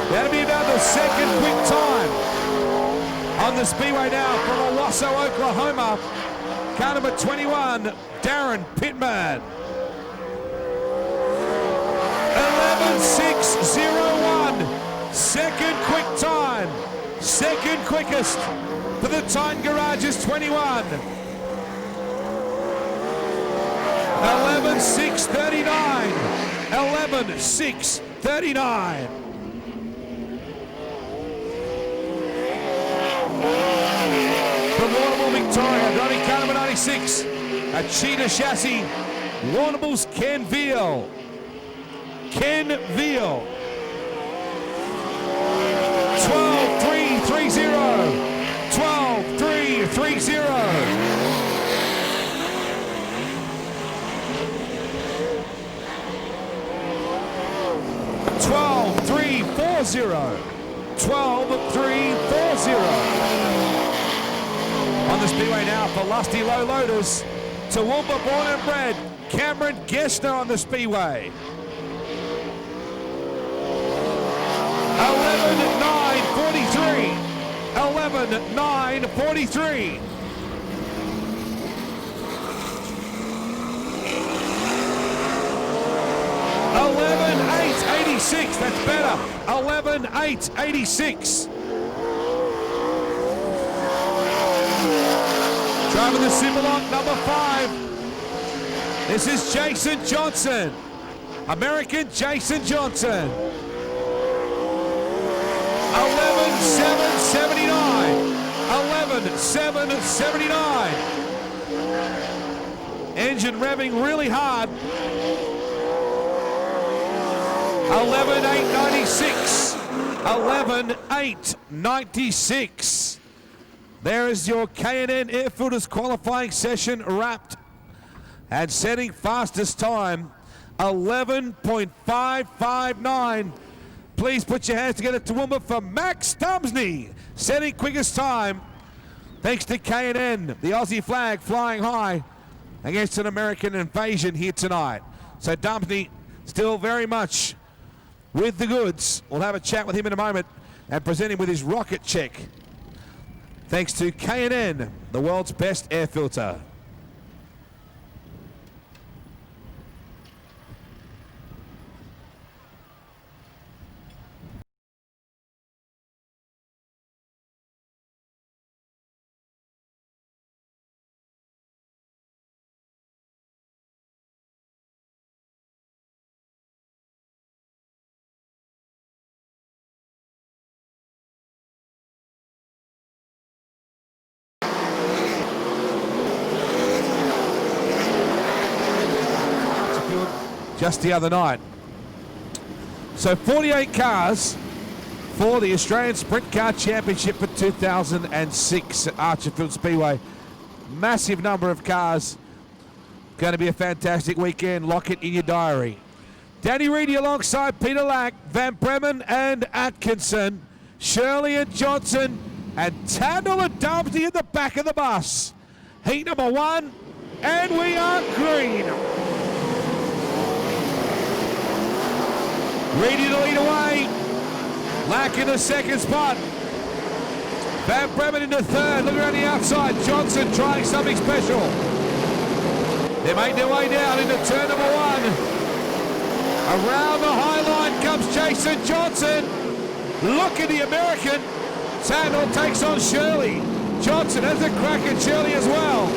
That'll be about the second quick time on the the speedway now from Owasso, Oklahoma. Car number 21, Darren Pittman. 11.601. Second quick time. Second quickest for the Titan Garages 21. 11.639. 11.639. From Warrnambool, Victoria, driving car number 96, a Cheetah chassis, Warrnambool's Ken Veal. Ken Veal. 12.330. 12.330. 12.340. 12.340. On the speedway now for Lusty Low Loaders. Toowoomba born and bred. Cameron Gessner on the speedway. 11.943. 11.943. 11.886. That's better. 11.886. Driving the Superlock number 5. This is Jason Johnson. American Jason Johnson. 11.779. 11.779. Engine revving really hard. 11.896. 11.896. There is your K&N Airfielders qualifying session wrapped. And setting fastest time, 11.559. Please put your hands together to Toowoomba for Max Dumsney. Setting quickest time, thanks to K&N, the Aussie flag flying high against an American invasion here tonight. So Dumsney still very much with the goods. We'll have a chat with him in a moment and present him with his rocket check. Thanks to K&N, the world's best air filter. Just the other night. So 48 cars for the Australian Sprint Car Championship for 2006 at Archerfield Speedway. Massive number of cars. Going to be a fantastic weekend. Lock it in your diary. Danny Reedy alongside Peter Lack, Van Bremen and Atkinson, Shirley and Johnson, and Tandle and Dumsney in the back of the bus. Heat number 1, and we are green. Reedy to lead away. Lack in the second spot. Van Bremen into third. Look around the outside. Johnson trying something special. They make their way down into turn number 1. Around the high line comes Jason Johnson. Look at the American. Tandle takes on Shirley. Johnson has a crack at Shirley as well.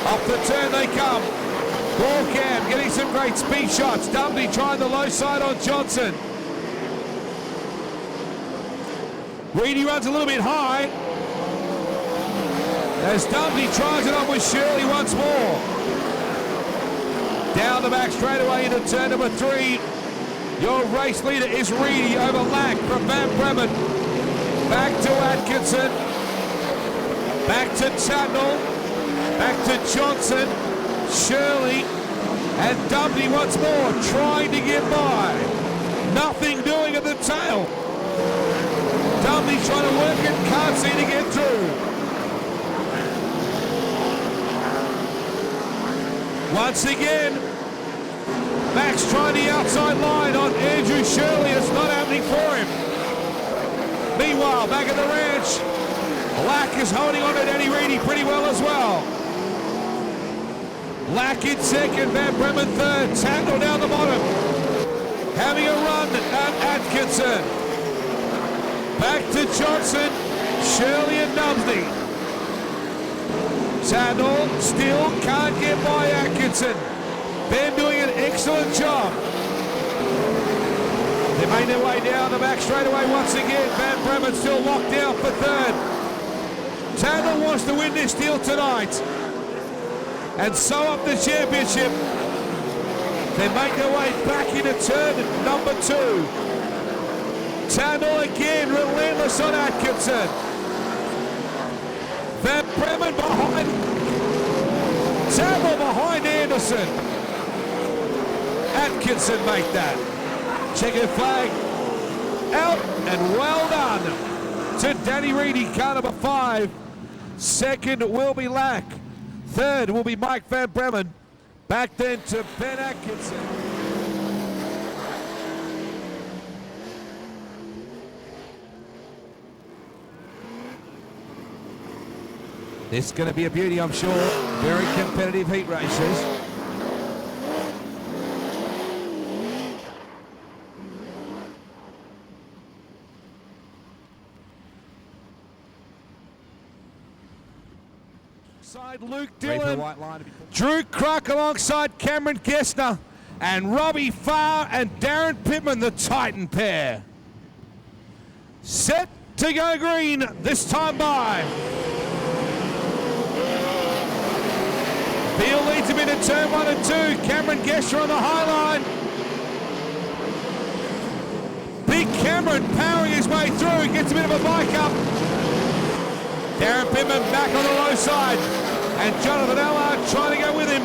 Off the turn they come. Ball cam getting some great speed shots. Dumsney trying the low side on Johnson. Reedy runs a little bit high. As Dumsney tries it on with Shirley once more. Down the back straightaway into turn number 3. Your race leader is Reedy over Lack from Van Bremen. Back to Atkinson. Back to Tandle. Back to Johnson. Shirley and Dumsney once more trying to get by. Nothing doing at the tail. Dumsney trying to work it, can't seem to get through. Once again, Max trying the outside line on Andrew Shirley. It's not happening for him. Meanwhile, back at the ranch, Lack is holding on to Danny Reedy pretty well as well. Lack in second, Van Bremen third, Tandle down the bottom. Having a run at Atkinson. Back to Johnson, Shirley and Nubsney. Tandle still can't get by Atkinson. Ben doing an excellent job. They made their way down the back straightaway once again. Van Bremen still locked down for third. Tandle wants to win this deal tonight and sew up the championship. They make their way back into turn number 2. Tandle again relentless on Atkinson. Van Bremen behind. Tandle behind Anderson. Atkinson make that. Checkered flag out and well done to Danny Reedy, car number 5. Second will be Lack. Third will be Mike Van Bremen. Back then to Ben Atkinson. This is going to be a beauty, I'm sure. Very competitive heat races. Luke Dillon, Drew Cruck alongside Cameron Gessner, and Robbie Farr and Darren Pittman, the Titan pair. Set to go green, this time by. Beale leads him into turn 1 and 2. Cameron Gessner on the high line. Big Cameron powering his way through, gets a bit of a bike up. Darren Pittman back on the low side. And Jonathan Allard trying to go with him.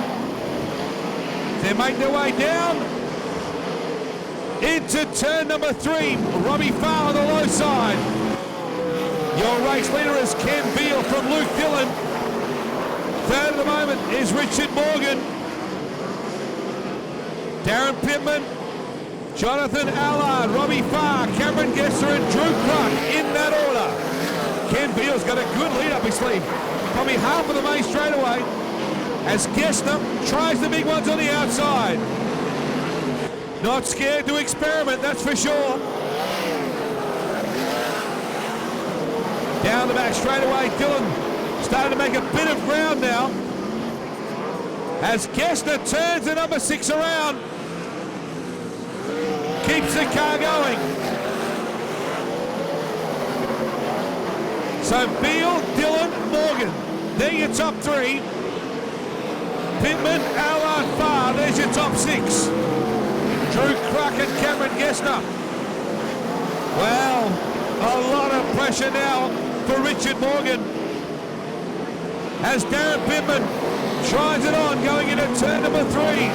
They make their way down into turn number 3. Robbie Farr on the low side. Your race leader is Ken Beale from Luke Dillon. Third at the moment is Richard Morgan. Darren Pittman, Jonathan Allard, Robbie Farr, Cameron Gessner and Drew Cruck in that order. Ken Beale's got a good lead up his sleeve. Probably half of the main straightaway as Gessner tries the big ones on the outside. Not scared to experiment, that's for sure. Down the back straightaway, Dillon starting to make a bit of ground now as Gessner turns the number 6 around. Keeps the car going. So Beale, Dillon, Morgan, they're your top 3. Pittman, Allard, Farr, there's your top 6. Drew Cruck and Cameron Gessner. Well, a lot of pressure now for Richard Morgan as Darren Pittman tries it on going into turn number 3.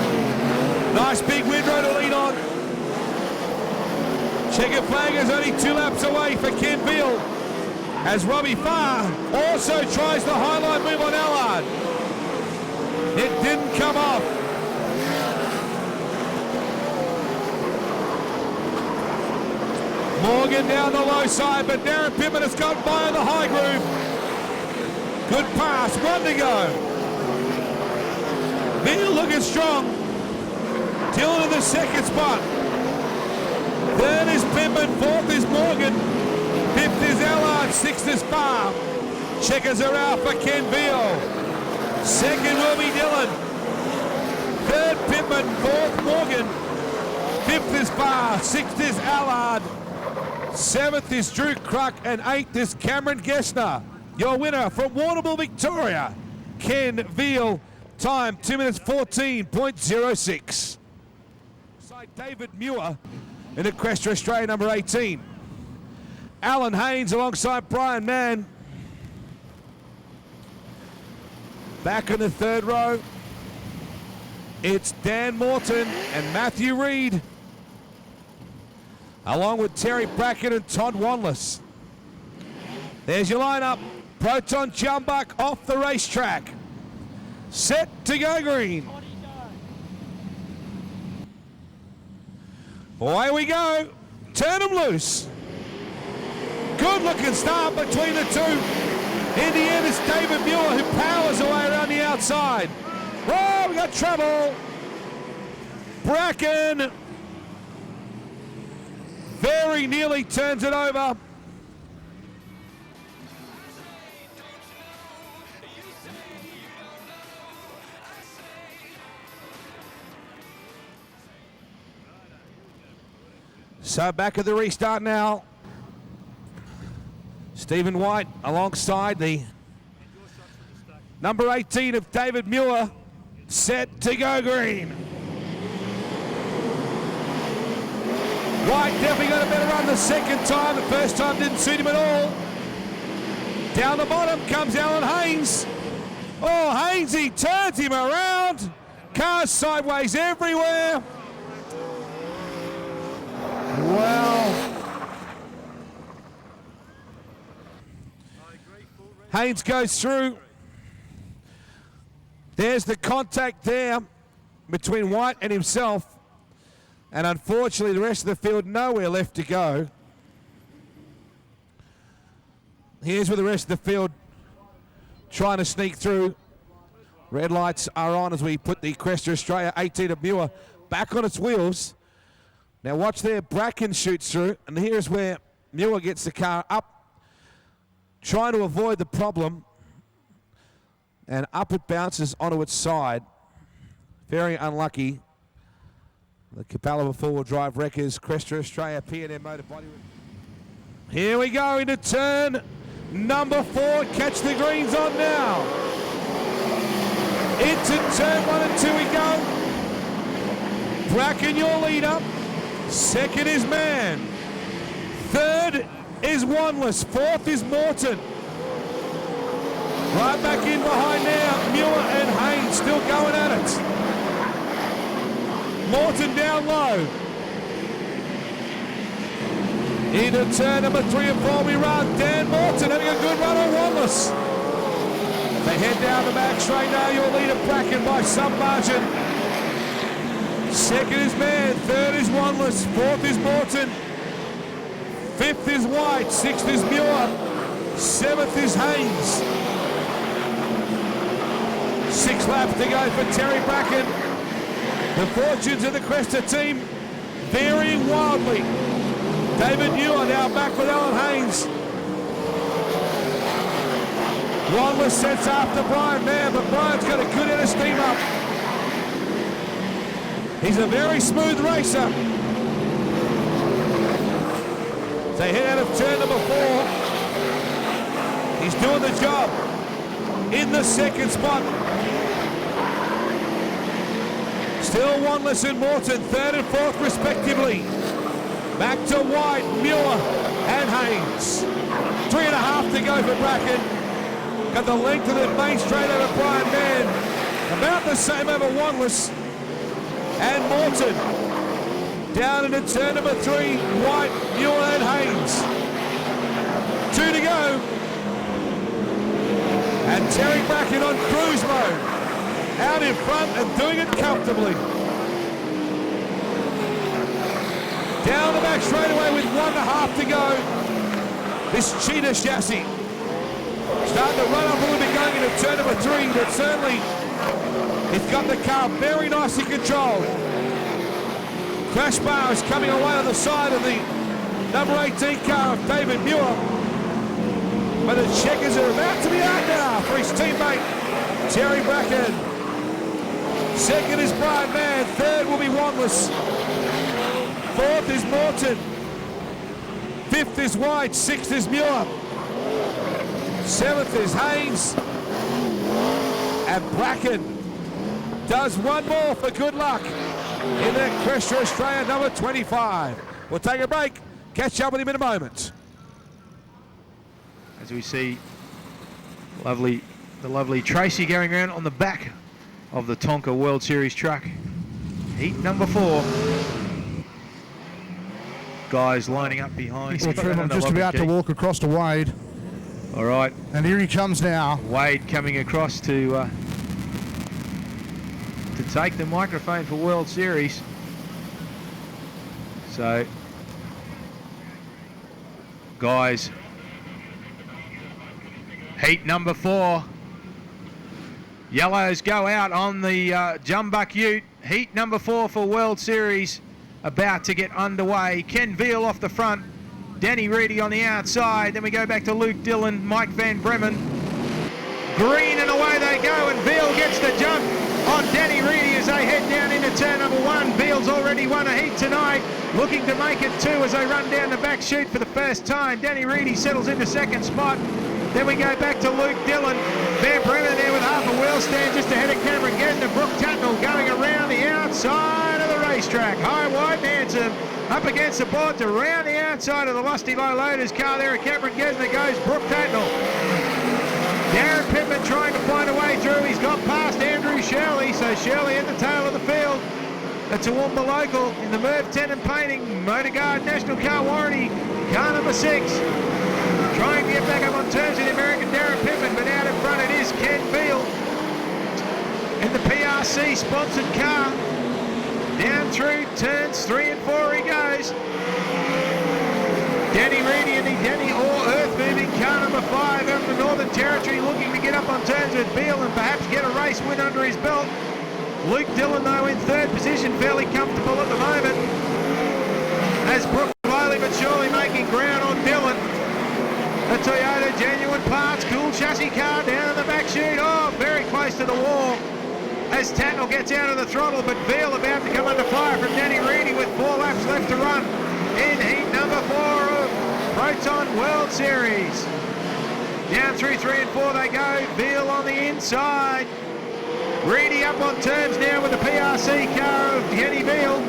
Nice big windrow to lead on. Checkered flag is only 2 laps away for Ken Beale as Robbie Farr also tries the highline move on Allard. It didn't come off. Morgan down the low side, but Darren Pittman has got by in the high groove. Good pass, 1 to go. Beale looking strong. Dillon in the second spot. Third is Pittman, 4th is Morgan. 5th is Allard, 6th is Farr. Checkers are out for Ken Beale. Second will be Dillon. Third Pittman, 4th Morgan. 5th is Farr, 6th is Allard. 7th is Drew Cruck and 8th is Cameron Gessner. Your winner from Warrnambool, Victoria, Ken Beale. Time 2 minutes 14.06. Side David Muir in Equestria Australia number 18. Alan Haynes alongside Brian Mann. Back in the 3rd row, it's Dan Morton and Matthew Reed, along with Terry Brackett and Todd Wanless. There's your lineup. Proton Jumbuck off the racetrack. Set to go green. Away we go. Turn them loose. Good looking start between the two. In the end, it's David Muir who powers away around the outside. Oh, we got trouble. Bracken very nearly turns it over. So back at the restart now. Stephen White alongside the number 18 of David Muir, set to go green. White definitely got a better run the second time. The first time didn't suit him at all. Down the bottom comes Alan Haynes. Oh, Haynes, he turns him around. Cars sideways everywhere. Well, Haynes goes through. There's the contact there between White and himself. And unfortunately, the rest of the field, nowhere left to go. Here's where the rest of the field trying to sneak through. Red lights are on as we put the Cresta Australia 18 of Muir back on its wheels. Now watch there, Bracken shoots through, and here's where Muir gets the car up, trying to avoid the problem, and up it bounces onto its side. Very unlucky. The Capalaba four-wheel drive wreckers, Cresta Australia, P&M Motor Body. Here we go into turn number 4. Catch the greens on now. Into turn 1 and 2 we go. Bracken, your leader. Second is Mann. Third is Wanless. Fourth is Morton. Right back in behind now, Muir and Haynes still going at it. Morton down low. Into turn number 3 and 4 we run. Dan Morton having a good run on Wanless. They head down the back straight now, your leader Bracken by some margin. Second is Mann, third is Wanless, fourth is Morton, fifth is White, sixth is Muir, seventh is Haynes. 6 laps to go for Terry Bracken. The fortunes of the Cresta team varying wildly. David Muir now back with Alan Haynes. Wanless sets after Brian Mann, but Brian's got a good head of steam up. He's a very smooth racer. They head out of turn number 4. He's doing the job in the second spot. Still Wanless and Morton, third and fourth respectively. Back to White, Muir and Haynes. 3.5 to go for Bracken. Got the length of the main straight over Brian Mann. About the same over Wanless and Morton. Down into turn number 3, White, Muir and Haynes. 2 to go. And Terry Bracken on cruise mode. Out in front and doing it comfortably. Down the back straightaway with 1.5 to go. This cheetah chassis. Starting to run up a little bit going into turn number 3, but certainly it's got the car very nicely controlled. Crash bar is coming away on the side of the number 18 car of David Muir. But the checkers are about to be out now for his teammate, Terry Bracken. Second is Brian Mann. Third will be Wanless. Fourth is Morton. Fifth is White. Sixth is Muir. Seventh is Haynes. And Bracken does one more for good luck in that Cresta Australia number 25. We'll take a break. Catch up with him in a moment.
As we see the lovely Tracy going around on the back of the Tonka World Series truck. Heat number 4. Guys lining up behind.
Well, Trevor, I'm just about to walk across to Wade.
All right.
And here he comes now.
Wade coming across to take the microphone for World Series. So, guys Heat number 4. Yellows go out on the Jumbuck Ute. Heat number 4 for World Series about to get underway. Ken Veal off the front. Danny Reedy on the outside. Then we go back to Luke Dillon, Mike Van Bremen. Green and away they go, and Veal gets the jump on Danny Reedy as they head down into turn number 1. Veal's already won a heat tonight, looking to make it 2 as they run down the back chute for the first time. Danny Reedy settles into second spot. Then we go back to Luke Dillon. Van Bremen there with half a wheel stand just ahead of Cameron Gesner. Brooke Tatnell going around the outside of the racetrack. High, wide, handsome. Up against the boards around the outside of the lusty low loaders car there. Cameron Gesner goes Brooke Tatnell. Darren Pittman trying to find a way through. He's got past Andrew Shirley, so Shirley at the tail of the field. A Toowoomba local in the Merv Tennant Painting Motorguard National Car Warranty car number 6. Trying to get back up on terms with the American Darren Pittman, but out in front it is Ken Field in the PRC sponsored car. Down through turns 3 and 4 he goes. Danny Reedy in the Danny Orr Earth moving car number 5 out of the Northern Territory, looking to get up on terms with Veal and perhaps get a race win under his belt. Luke Dillon though in 3rd position, fairly comfortable at the moment, as Brooke slowly but surely making ground on Dillon. The Toyota Genuine Parts cool chassis car down in the back chute. Oh, very close to the wall as Tatnell gets out of the throttle, but Veal about to come under fire from Danny Reedy with 4 laps left to run in heat number 4 of Proton World Series. Down through 3 and 4 they go. Veal on the inside. Reedy up on terms now with the PRC car of Danny Veal.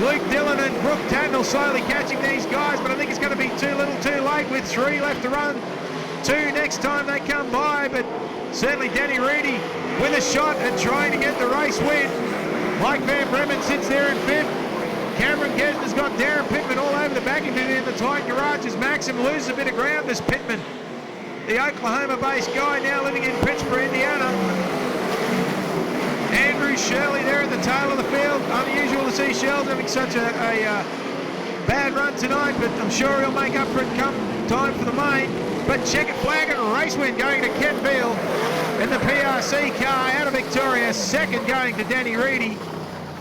Luke Dillon and Brooke Tatnell slowly catching these guys, but I think it's going to be too little too late with 3 left to run. 2 next time they come by, but certainly Danny Reedy with a shot and trying to get the race win. Mike Van Bremen sits there in 5th. Cameron Gesner's got Darren Pittman all over the back of him in the tight garage as Maxim loses a bit of ground as Pittman, the Oklahoma-based guy now living in Pittsburgh, Indiana. Andrew Shirley there at the tail of the field. Unusual to see Shells having such a bad run tonight, but I'm sure he'll make up for it come time for the main. But checkered flag and race win going to Ken Veal in the PRC car out of Victoria. 2nd going to Danny Reedy.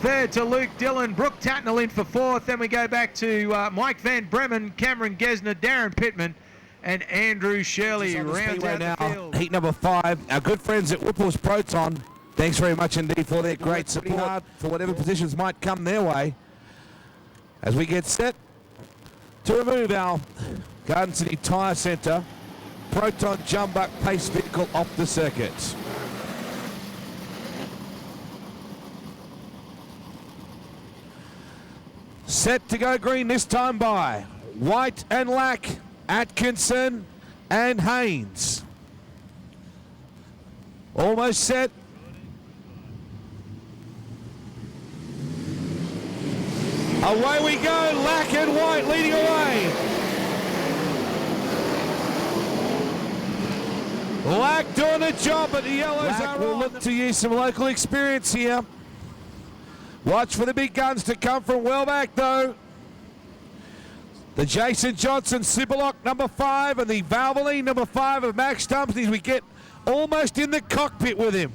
3rd to Luke Dillon. Brooke Tatnell in for 4th. Then we go back to Mike Van Bremen, Cameron Gesner, Darren Pittman, and Andrew Shirley rounds out the field.
Heat number 5. Our good friends at Whipple's Proton. Thanks very much indeed for their great support for whatever positions might come their way. As we get set to remove our Garden City Tyre Centre Proton Jumbuck pace vehicle off the circuit. Set to go green this time by White and Lack, Atkinson and Haynes. Almost set. Away we go, Lack and White leading away. Lack doing the job, but the yellows Lack will look to use some local experience here. Watch for the big guns to come from well back though. The Jason Johnson Superlock number 5 and the Valvoline number 5 of Max Stumpsy as we get almost in the cockpit with him.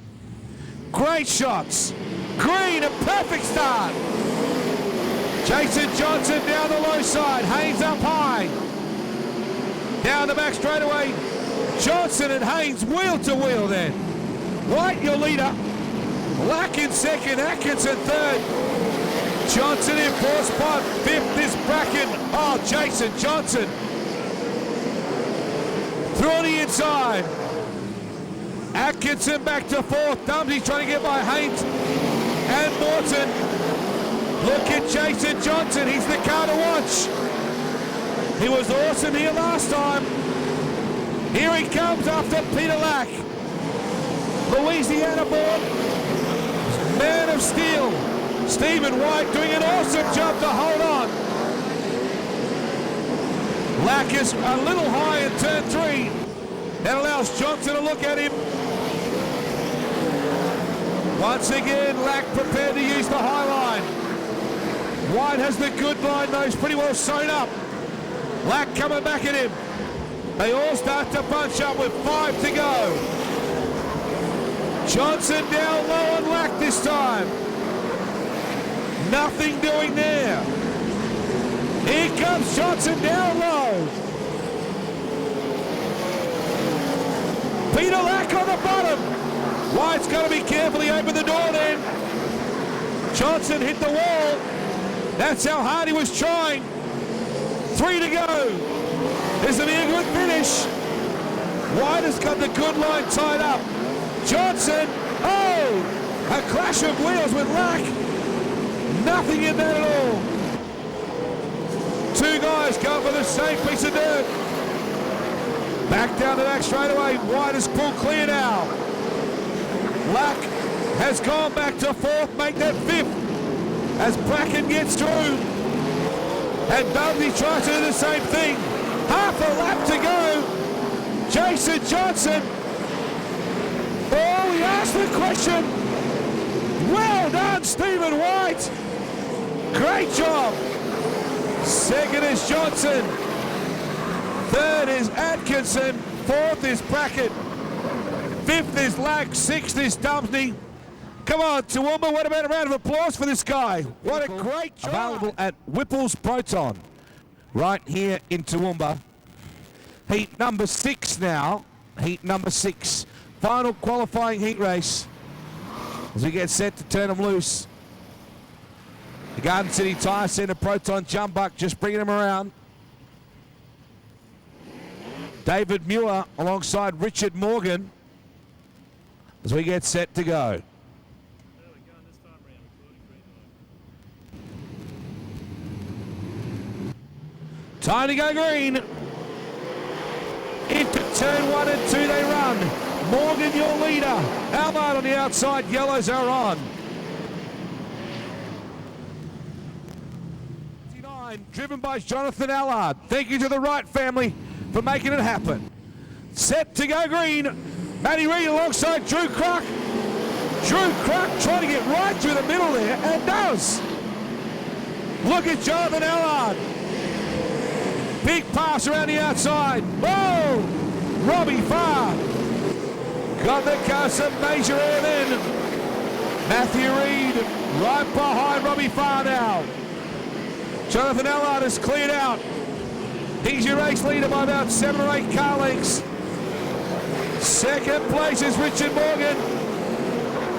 Great shots. Green, a perfect start. Jason Johnson down the low side, Haynes up high. Down the back straightaway, Johnson and Haynes wheel to wheel then. White your leader, Lack in 2nd, Atkinson 3rd. Johnson in 4th spot, 5th is Bracken. Oh, Jason Johnson. Through on the inside. Atkinson back to 4th, Dumpsy's trying to get by Haynes and Morton. Look at Jason Johnson, he's the car to watch. He was awesome here last time. Here he comes after Peter Lack. Louisiana born, man of steel. Stephen White doing an awesome job to hold on. Lack is a little high in turn 3. That allows Johnson to look at him. Once again, Lack prepared to use the high line. White has the good line though, he's pretty well sewn up. Lack coming back at him. They all start to bunch up with 5 to go. Johnson down low on Lack this time. Nothing doing there. Here comes Johnson down low. Peter Lack on the bottom. White's got to be careful. He opened the door then. Johnson hit the wall. That's how hard he was trying. 3 to go. This will be a good finish. White has got the good line tied up. Johnson, oh, a clash of wheels with Lack. Nothing in that at all. 2 guys going for the same piece of dirt. Back down the back straight away. White has pulled clear now. Lack has gone back to 4th, make that 5th as Bracken gets through. And Dudley tries to do the same thing. Half a lap to go. Jason Johnson. Oh, he asked the question. Well done, Stephen White. Great job. 2nd is Johnson. 3rd is Atkinson. 4th is Bracken. 5th is Lack. 6th is Dumpney. Come on, Toowoomba, what about a round of applause for this guy? What a great job. Available at Whipple's Proton, right here in Toowoomba. Heat number 6 now. Heat number 6. Final qualifying heat race as we get set to turn them loose. The Garden City Tire Centre Proton jump buck just bringing them around. David Muir alongside Richard Morgan as we get set to go. Time to go green. Into turn 1 and 2 they run. Morgan, your leader. Almard on the outside, yellows are on. 59, driven by Jonathan Allard. Thank you to the Wright family for making it happen. Set to go green. Matty Reid alongside Drew Crook. Drew Crook trying to get right through the middle there, and does. Look at Jonathan Allard. Big pass around the outside. Whoa! Robbie Farr. Got the car some major air then. Matthew Reid right behind Robbie Farr now. Jonathan Allard has cleared out. He's your race leader by about 7 or 8 car lengths. 2nd place is Richard Morgan.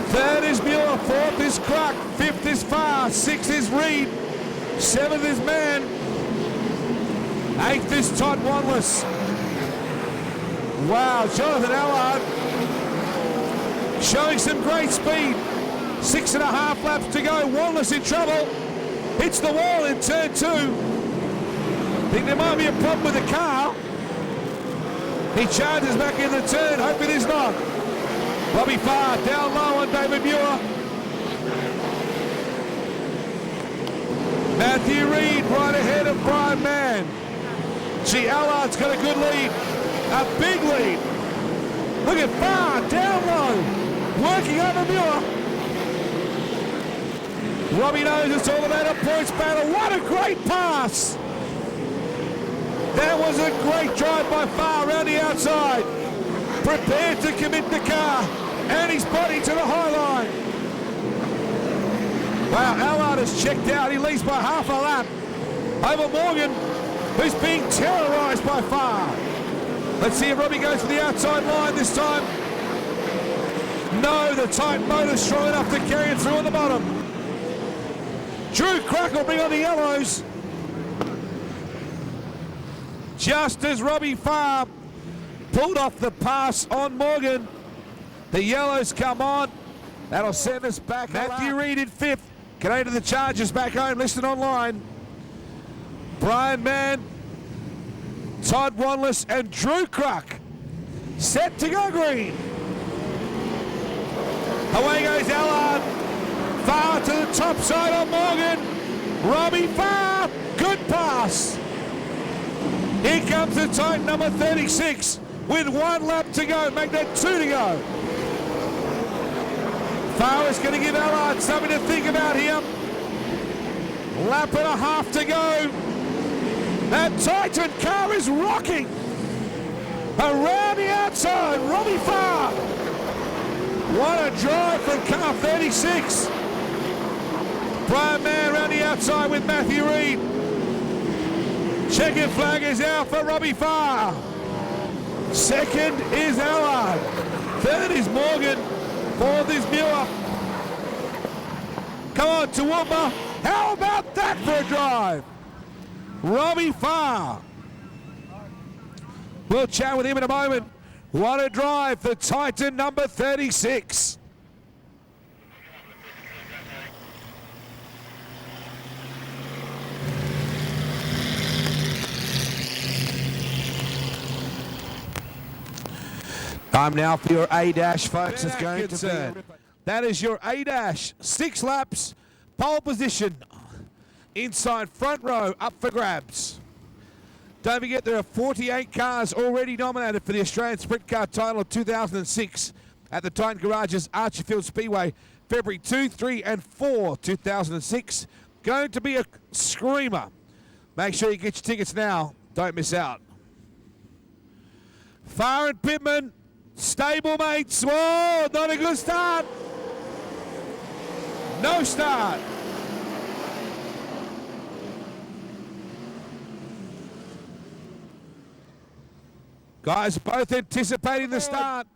3rd is Muir. 4th is Crook. 5th is Farr. 6th is Reid. 7th is Mann. 8th is Todd Wanless. Wow, Jonathan Allard showing some great speed. 6.5 laps to go. Wanless in trouble. Hits the wall in turn 2. Think there might be a problem with the car. He charges back in the turn. Hope it is not. Robbie Farr down low on David Muir. Matthew Reid right ahead of Brian Mann. Gee, Allard's got a good lead. A big lead. Look at Farr down low. Working over Muir. Robbie knows it's all about a points battle. What a great pass. That was a great drive by Farr around the outside. Prepared to commit the car. And his body to the high line. Wow, Allard has checked out. He leads by half a lap over Morgan, who's being terrorised by Farr. Let's see if Robbie goes for the outside line this time. No, the tight motor's strong enough to carry it through on the bottom. Drew Crook will bring on the yellows. Just as Robbie Farr pulled off the pass on Morgan, the yellows come on. That'll send us back. Matthew Reid in 5th. G'day to the Chargers back home, listen online. Brian Mann, Todd Wanless and Drew Crook set to go green. Away goes Allard. Farr to the top side on Morgan. Robbie Farr, good pass. Here comes the Titan number 36 with 1 lap to go. Make that 2 to go. Farr is going to give Allard something to think about here. Lap and a half to go. That Titan car is rocking. Around the outside, Robbie Farr. What a drive from car 36. Brian Mann around the outside with Matthew Reid. Checkered flag is out for Robbie Farr. Second is Allard. Third is Morgan. Fourth is Muir. Come on, Toowoomba. How about that for a drive? Robbie Farr. We'll chat with him in a moment. What a drive for Titan number 36. Time now for your A-dash, folks. It's going to be. That is your A-dash. 6 laps, pole position. Inside front row, up for grabs. Don't forget there are 48 cars already nominated for the Australian Sprint Car title of 2006 at the Titan Garages Archerfield Speedway, February 2, 3 and 4, 2006. Going to be a screamer. Make sure you get your tickets now. Don't miss out. Farr and Pittman, stablemates. Whoa, not a good start. No start. Guys both anticipating the start.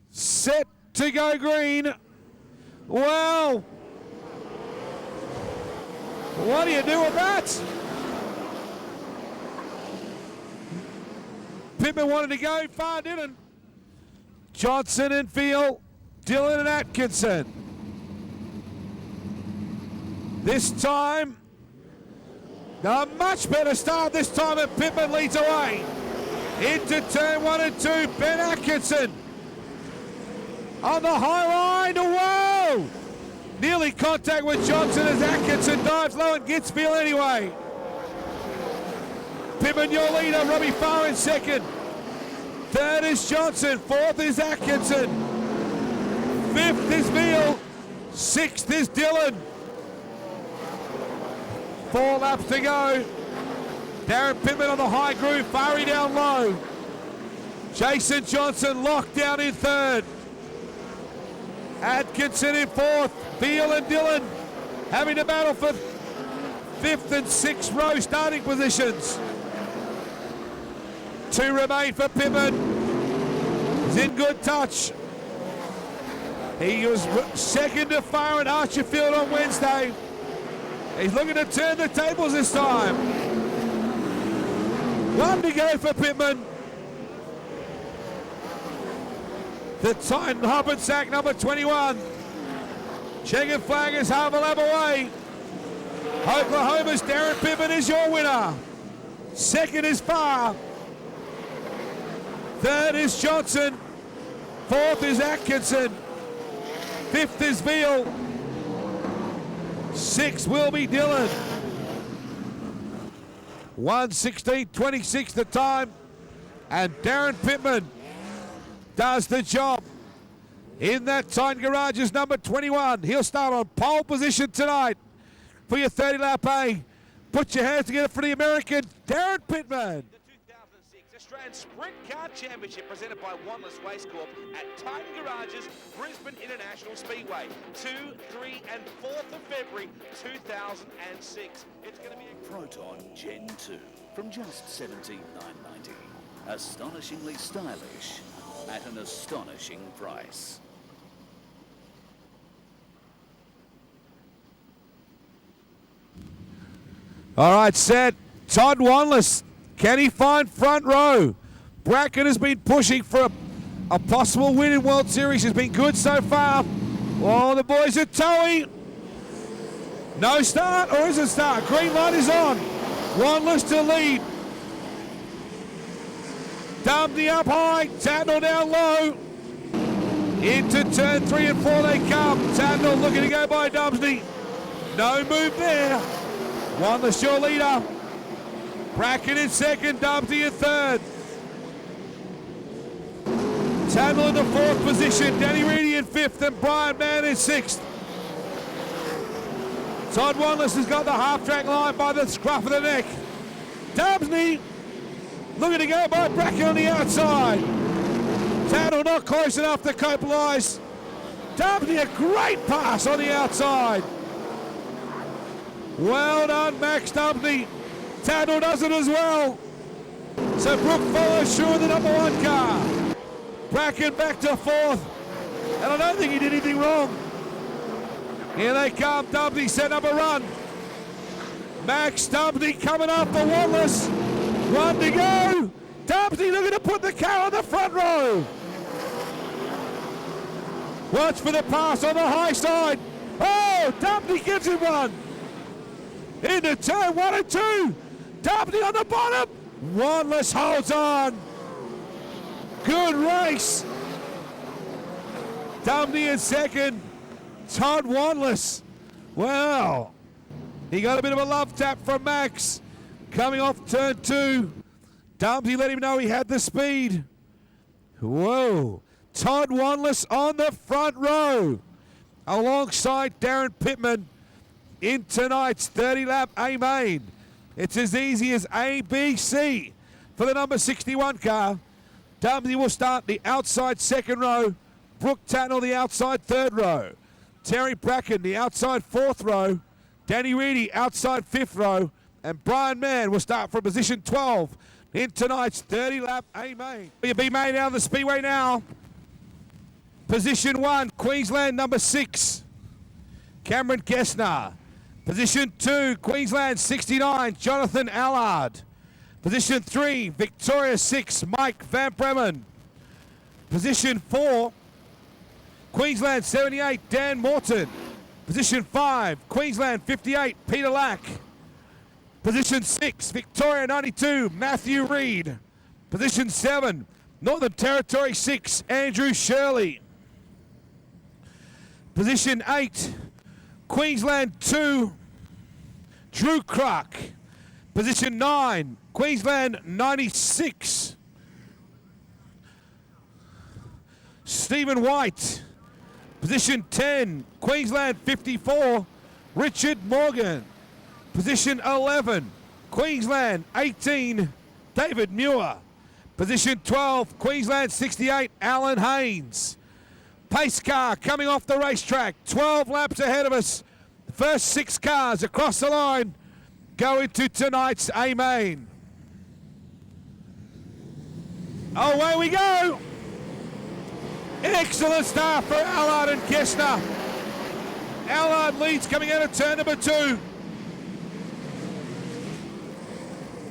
Set to go green. Well, what do you do with that? Pittman wanted to go, Farr didn't. Johnson and Field, Dillon and Atkinson. This time, a much better start this time, and Pittman leads away. Into turn 1 and 2, Ben Atkinson. On the high line, whoa! Nearly contact with Johnson as Atkinson dives low and gets Field anyway. Pittman, your leader, Robbie Farr in second. Third is Johnson, fourth is Atkinson. Fifth is Veal, sixth is Dillon. 4 laps to go. Darren Pittman on the high groove, Farry down low. Jason Johnson locked down in third. Atkinson in fourth. Veal and Dillon having to battle for 5th and 6th row starting positions. 2 remain for Pittman. He's in good touch. He was second to Farr and Archerfield on Wednesday. He's looking to turn the tables this time. 1 to go for Pittman. The Titan Hoppensack number 21. Checkered flag is half a lap away. Oklahoma's Darren Pittman is your winner. Second is Farr. Third is Johnson. Fourth is Atkinson. Fifth is Veal. Sixth will be Dillon. 1:16.26 the time. And Darren Pittman does the job in that Titan Garages number 21. He'll start on pole position tonight for your 30-lap A. Put your hands together for the American, Darren Pittman.
Australian Sprint Car Championship presented by Wanless Waste Corp at Titan Garages, Brisbane International Speedway, 2, 3 and 4th of February 2006. It's going to be a
Proton Gen 2 from just $17,990. Astonishingly stylish at an astonishing price.
All right, set. Todd Wanless. Can he find front row? Brackett has been pushing for a possible win in World Series. Has been good so far. Oh, the boys are towing. No start, or is it start? Green light is on. Wanless to lead. Dumby up high, Tatnall down low. Into turn 3 and 4 they come. Tatnall looking to go by Dumsney. No move there. Wanless your leader. Brackett in second, Dumpty in third. Tatnall in the 4th position, Danny Reedy in 5th, and Brian Mann in 6th. Todd Wanless has got the half-track line by the scruff of the neck. Dumpty Looking to go by Bracken on the outside. Tattle not close enough to copalise. Dabney, a great pass on the outside. Well done, Max Dabney. Tattle does it as well. So Brooke follows through in the number 1 car. Bracken back to 4th. And I don't think he did anything wrong. Here they come. Dabney set up a run. Max Dabney coming up for Wallace. 1 to go. Dabney looking to put the car on the front row. Watch for the pass on the high side. Oh, Dabney gives him one. Into turn 1 and 2. Dabney on the bottom. Wallace holds on. Good race. Dabney in second. Todd Wanless. Wow. He got a bit of a love tap from Max. Coming off turn 2. Dabney let him know he had the speed. Whoa. Todd Wanless on the front row. Alongside Darren Pittman in tonight's 30-lap A-Main. It's as easy as A, B, C for the number 61 car. Dabney will start the outside 2nd row. Brooke Tatnell the outside 3rd row. Terry Bracken the outside 4th row. Danny Reedy outside 5th row. And Brian Mann will start from position 12 in tonight's 30-lap A-Main. You'll be made out of the speedway now. Position 1, Queensland number 6, Cameron Gessner. Position 2, Queensland 69, Jonathan Allard. Position 3, Victoria 6, Mike Van Bremen. Position 4, Queensland 78, Dan Morton. Position 5, Queensland 58, Peter Lack. Position 6, Victoria 92, Matthew Reid. Position 7, Northern Territory 6, Andrew Shirley. Position 8, Queensland 2, Drew Kruk. Position 9, Queensland 96, Stephen White. Position 10, Queensland 54, Richard Morgan. Position 11, Queensland 18, David Muir. Position 12, Queensland 68, Alan Haynes. Pace car coming off the racetrack, 12 laps ahead of us. The first 6 cars across the line go into tonight's A-Main. Away we go. Excellent start for Allard and Gessner. Allard leads coming out of turn number 2.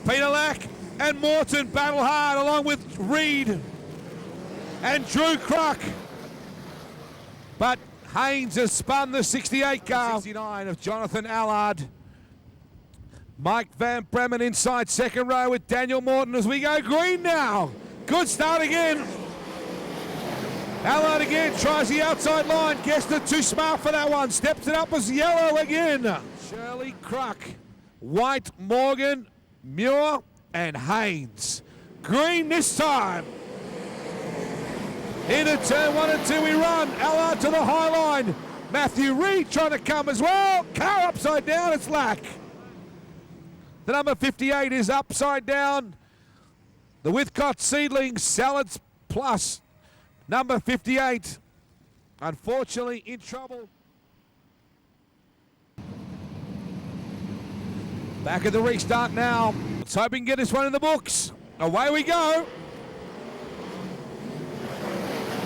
Peter Lack and Morton battle hard along with Reed and Drew Kruk. But Haynes has spun the 68 car. 69 of Jonathan Allard. Mike Van Bremen inside 2nd row with Daniel Morton as we go green now. Good start again. Allard again tries the outside line. Gessner too smart for that one. Steps it up as yellow again. Shirley Kruk, White, Morgan, Muir and Haynes. Green this time. Into turn 1 and 2 we run. Allard to the high line. Matthew Reid trying to come as well. Car upside down, it's Lack. The number 58 is upside down. The Withcott Seedlings Salads Plus. Number 58, unfortunately in trouble. Back at the restart now. Let's hope we can get this one in the books. Away we go.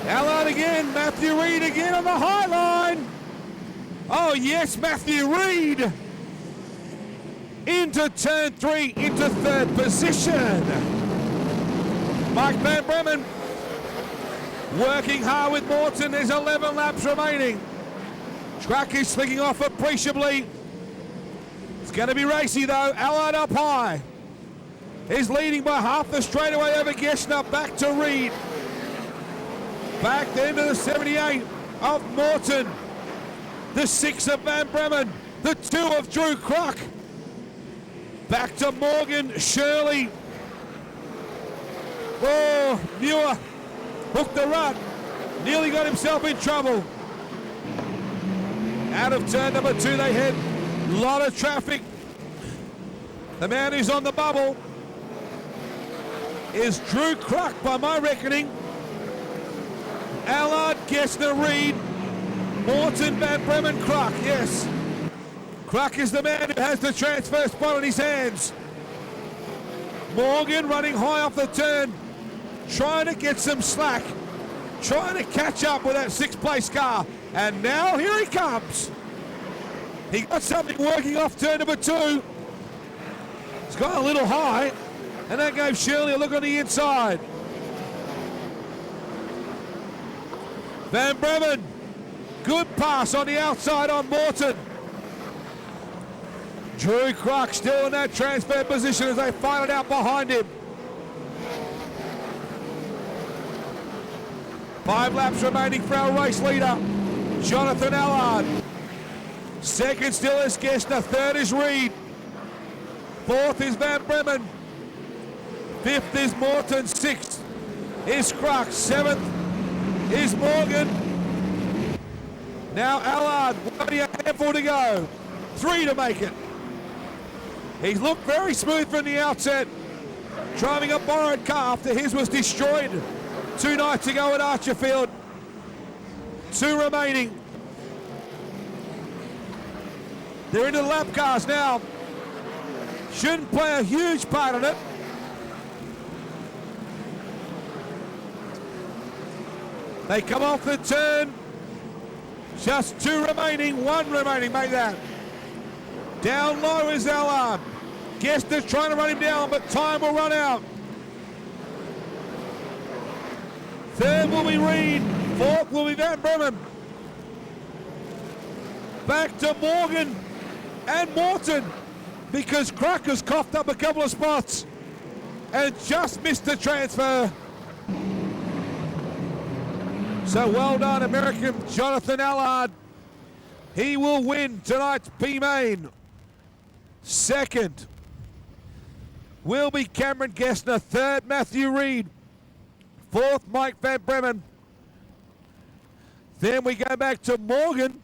Allard again, Matthew Reid again on the high line. Oh yes, Matthew Reid. Into turn 3, into 3rd position. Mike Van Bremen working hard with Morton. There's 11 laps remaining. Track is slicking off appreciably. It's going to be racy though. Allard up high. Is leading by half the straightaway over Gessner. Back to Reid. Back then to the 78 of Morton. The 6 of Van Bremen. The 2 of Drew Kruk. Back to Morgan, Shirley. Oh, Muir hooked the rut. Nearly got himself in trouble. Out of turn number 2 they head. A lot of traffic. The man who's on the bubble. is Drew Kruk, by my reckoning. Allard, Gessner, Reed, Morton, Van Bremen, Kruk, yes. Kruk is the man who has the transfer spot in his hands. Morgan running high off the turn, trying to get some slack, trying to catch up with that sixth place car. And now here he comes. He got something working off turn number 2. It's got a little high, and that gave Shirley a look on the inside. Van Bremen, good pass on the outside on Morton. Drew Kruk still in that transfer position as they fight it out behind him. 5 laps remaining for our race leader, Jonathan Allard. Second still is Gessner, third is Reed. Fourth is Van Bremen. Fifth is Morton, sixth is Kruk, seventh is Morgan. Now Allard, only a handful to go. 3 to make it. He's looked very smooth from the outset, driving a borrowed car after his was destroyed 2 nights ago at Archerfield. 2 remaining. They're into the lap cars now. Shouldn't play a huge part in it. They come off the turn. Just 2 remaining, 1 remaining, make that. Down low is Allard. Gessner's trying to run him down, but time will run out. Third will be Reed. Fourth will be Van Bremen. Back to Morgan and Morton, because Kruk has coughed up a couple of spots and just missed the transfer. So well done, American Jonathan Allard. He will win tonight's B-Main. Second will be Cameron Gessner. Third, Matthew Reed. Fourth, Mike Van Bremen. Then we go back to Morgan,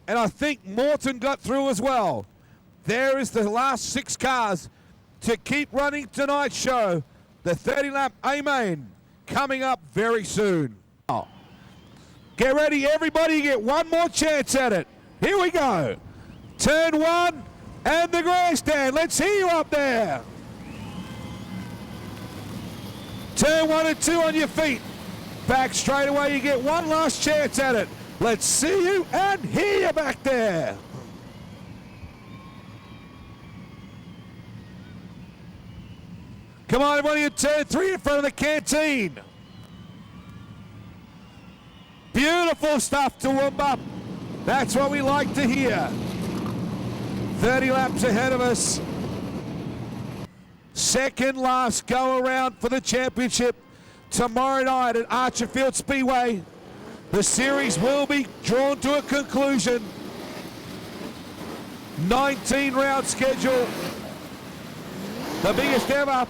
and I think Morton got through as well. There is the last 6 cars to keep running tonight's show. The 30-lap A-Main coming up very soon. Get ready, everybody, you get one more chance at it. Here we go. Turn 1 and the grandstand. Let's hear you up there. Turn 1 and 2 on your feet. Back straight away, you get one last chance at it. Let's see you and hear you back there. Come on, everybody, in turn 3 in front of the canteen. Beautiful stuff to warm up. That's what we like to hear. 30 laps ahead of us. Second last go around for the championship tomorrow night at Archerfield Speedway. The series will be drawn to a conclusion. 19-round schedule. The biggest ever.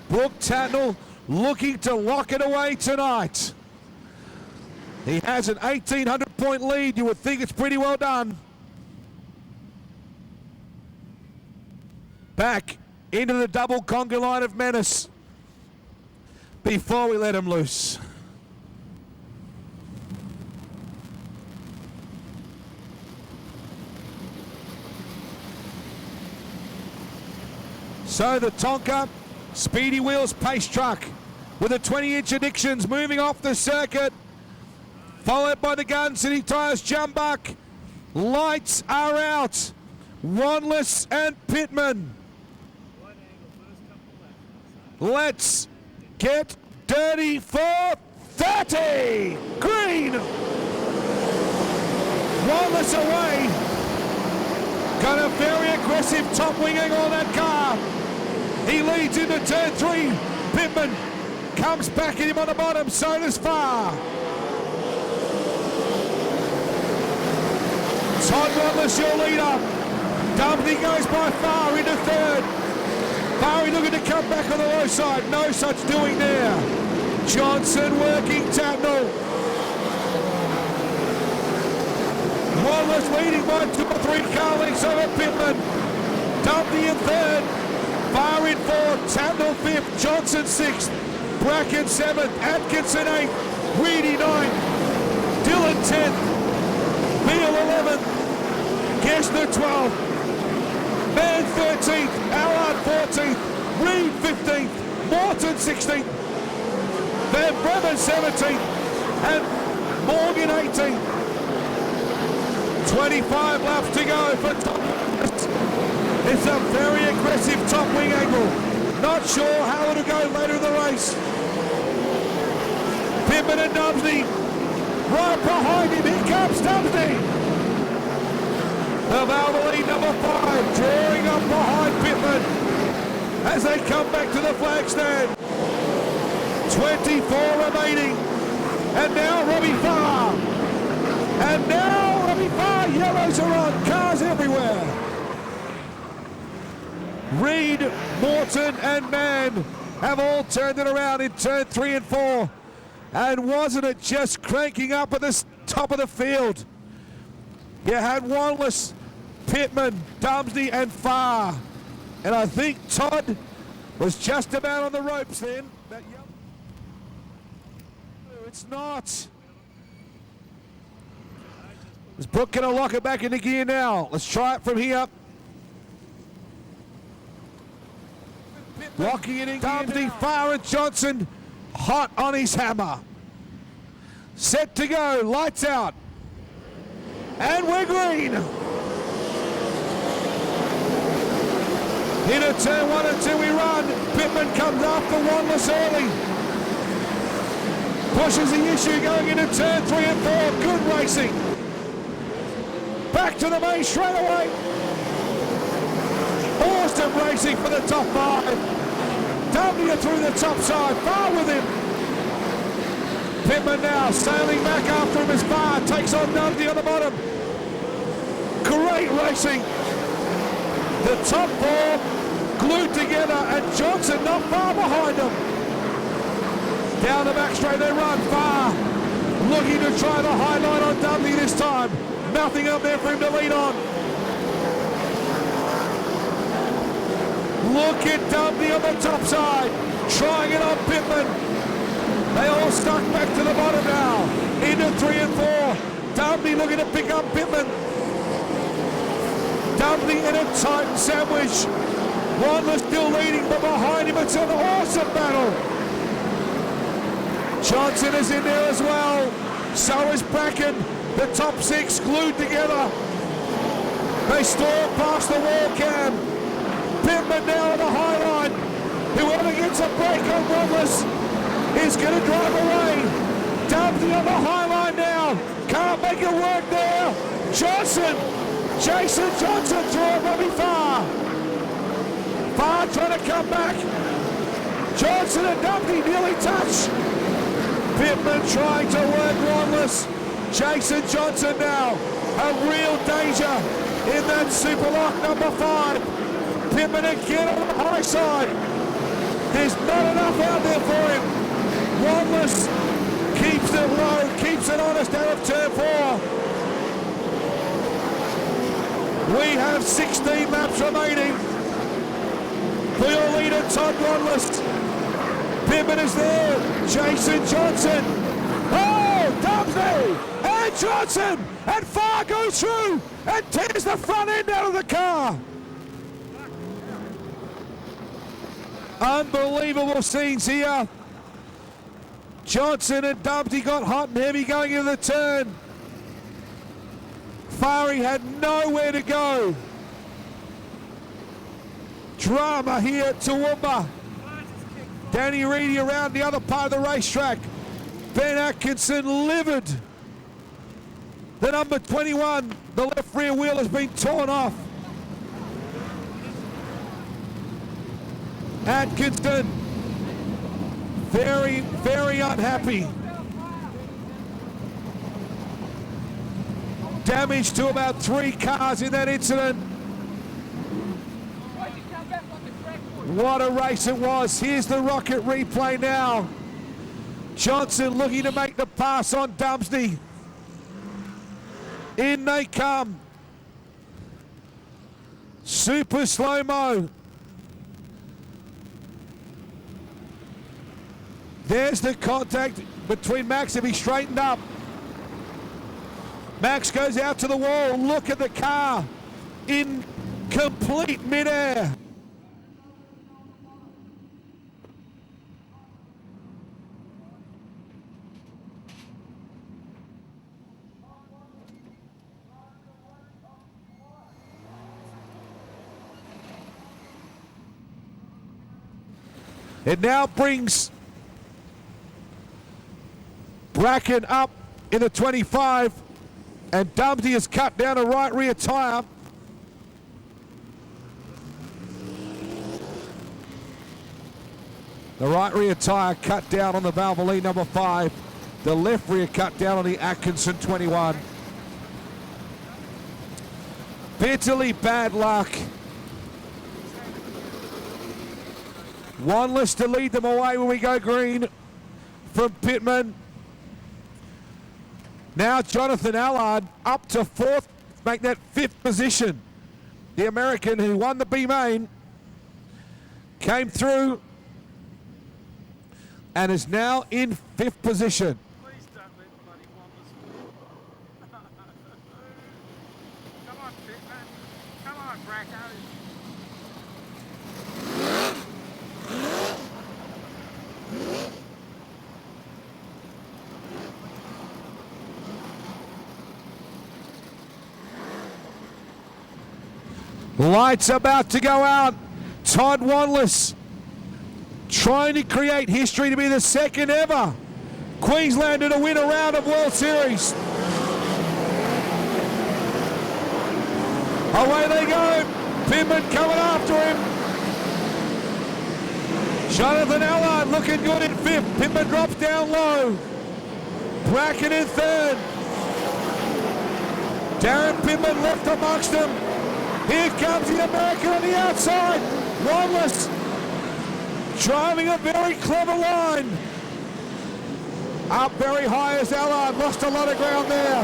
Brooke Tatnall looking to lock it away tonight. He has an 1,800-point lead. You would think it's pretty well done. Back into the double conga line of menace before we let him loose. So the Tonka Speedy Wheels pace truck with the 20-inch addictions moving off the circuit, followed by the Garden City Tires Jumbuck. Lights are out. Wanless and Pittman. Let's get dirty for 30. Green. Wanless away. Got a very aggressive top wing angle on that car. He leads into turn 3. Pittman comes back at him on the bottom. So does Farr. Todd Wanless, your leader. Dumpty goes by Farr into third. Farr looking to come back on the low side. No such doing there. Johnson working Tatnall. Wanless leading by 2 or 3 car lengths over Pittman. Dumpty in third. Far in 4th, Tamdell 5th, Johnson 6th, Bracken 7th, Atkinson 8th, Reedy 9th, Dillon 10th, Beale 11th, Gessner 12th, Mann 13th, Allard 14th, Reed 15th, Morton 16th, Van Bremen 17th, and Morgan 18th. 25 laps to go for top. It's a very aggressive top wing angle. Not sure how it'll go later in the race. Pittman and Dumsney right behind him. Here comes Dumsney. The Valvoline number 5 drawing up behind Pittman as they come back to the flag stand. 24 remaining. And now Robbie Farr. And now Robbie Farr, yellows are on, cars everywhere. Reed, Morton and Mann have all turned it around in turn 3 and 4. And wasn't it just cranking up at the top of the field? You had Wanless, Pittman, Dumsney and Farr. And I think Todd was just about on the ropes then. It's not. Is Brooke going to lock it back into gear now? Let's try it from here. Locking it in gear. Farr and Johnson hot on his hammer. Set to go. Lights out. And we're green. Into turn 1 and 2 we run. Pittman comes after Wanless early. Pushes the issue going into turn 3 and 4. Good racing. Back to the main straight away. Awesome racing for the top 5. W through the top side. Farr with him. Pittman now sailing back after him as Farr takes on Dundee on the bottom. Great racing. The top 4 glued together and Johnson not far behind them. Down the back straight they run. Farr looking to try the high line on Dundee this time. Nothing up there for him to lead on. Look at Dundee on the top side. Trying it on Pittman. They all stuck back to the bottom now. Into 3 and 4. Dundee looking to pick up Pittman. Dundee in a tight sandwich. Wanless still leading, but behind him it's an awesome battle. Johnson is in there as well. So is Bracken. The top 6 glued together. They storm past the wall cam. Pittman now on the high line. Whoever gets a break on Wanless is going to drive away. Dundee on the high line now. Can't make it work there. Johnson. Jason Johnson through Robbie Farr. Farr trying to come back. Johnson and Dundee nearly touch. Pittman trying to work Wanless. Jason Johnson now. A real danger in that super lock number 5. Pittman again on the high side. There's not enough out there for him. Wanless keeps it low, keeps it honest out of turn 4. We have 16 laps remaining. For your leader, Todd Wanless. Pittman is there. Jason Johnson. Oh, Dumsney and Johnson. And Farr goes through and tears the front end out of the car. Unbelievable scenes here. Johnson and Dumsney got hot and heavy going into the turn. Farr had nowhere to go. Drama here at Toowoomba. Danny Reedy around the other part of the racetrack. Ben Atkinson livid. The number 21, the left rear wheel has been torn off. Atkinson, very, very unhappy. Damage to about 3 cars in that incident. What a race it was. Here's the rocket replay now. Johnson looking to make the pass on Dumsney. In they come. Super slow-mo. There's the contact between Max if he straightened up. Max goes out to the wall. Look at the car in complete midair. It now brings Bracken up in the 25, and Dumpty has cut down a right rear tyre. The right rear tyre cut down on the Valvoline number 5. The left rear cut down on the Atkinson 21. Bitterly bad luck. Wanless to lead them away when we go green from Pittman. Now Jonathan Allard up to 4th, make that 5th position. The American who won the B main came through and is now in 5th position.
Please don't let bloody Wanless win. Come on, Pittman. Come on, Bracco.
Lights about to go out. Todd Wanless trying to create history to be the 2nd ever Queenslander to win a round of World Series. Away they go. Pittman coming after him. Jonathan Allard looking good in 5th. Pittman drops down low. Bracken in 3rd. Darren Pittman left amongst them. Here comes the American on the outside. Wanless driving a very clever line. Up very high as Allard lost a lot of ground there.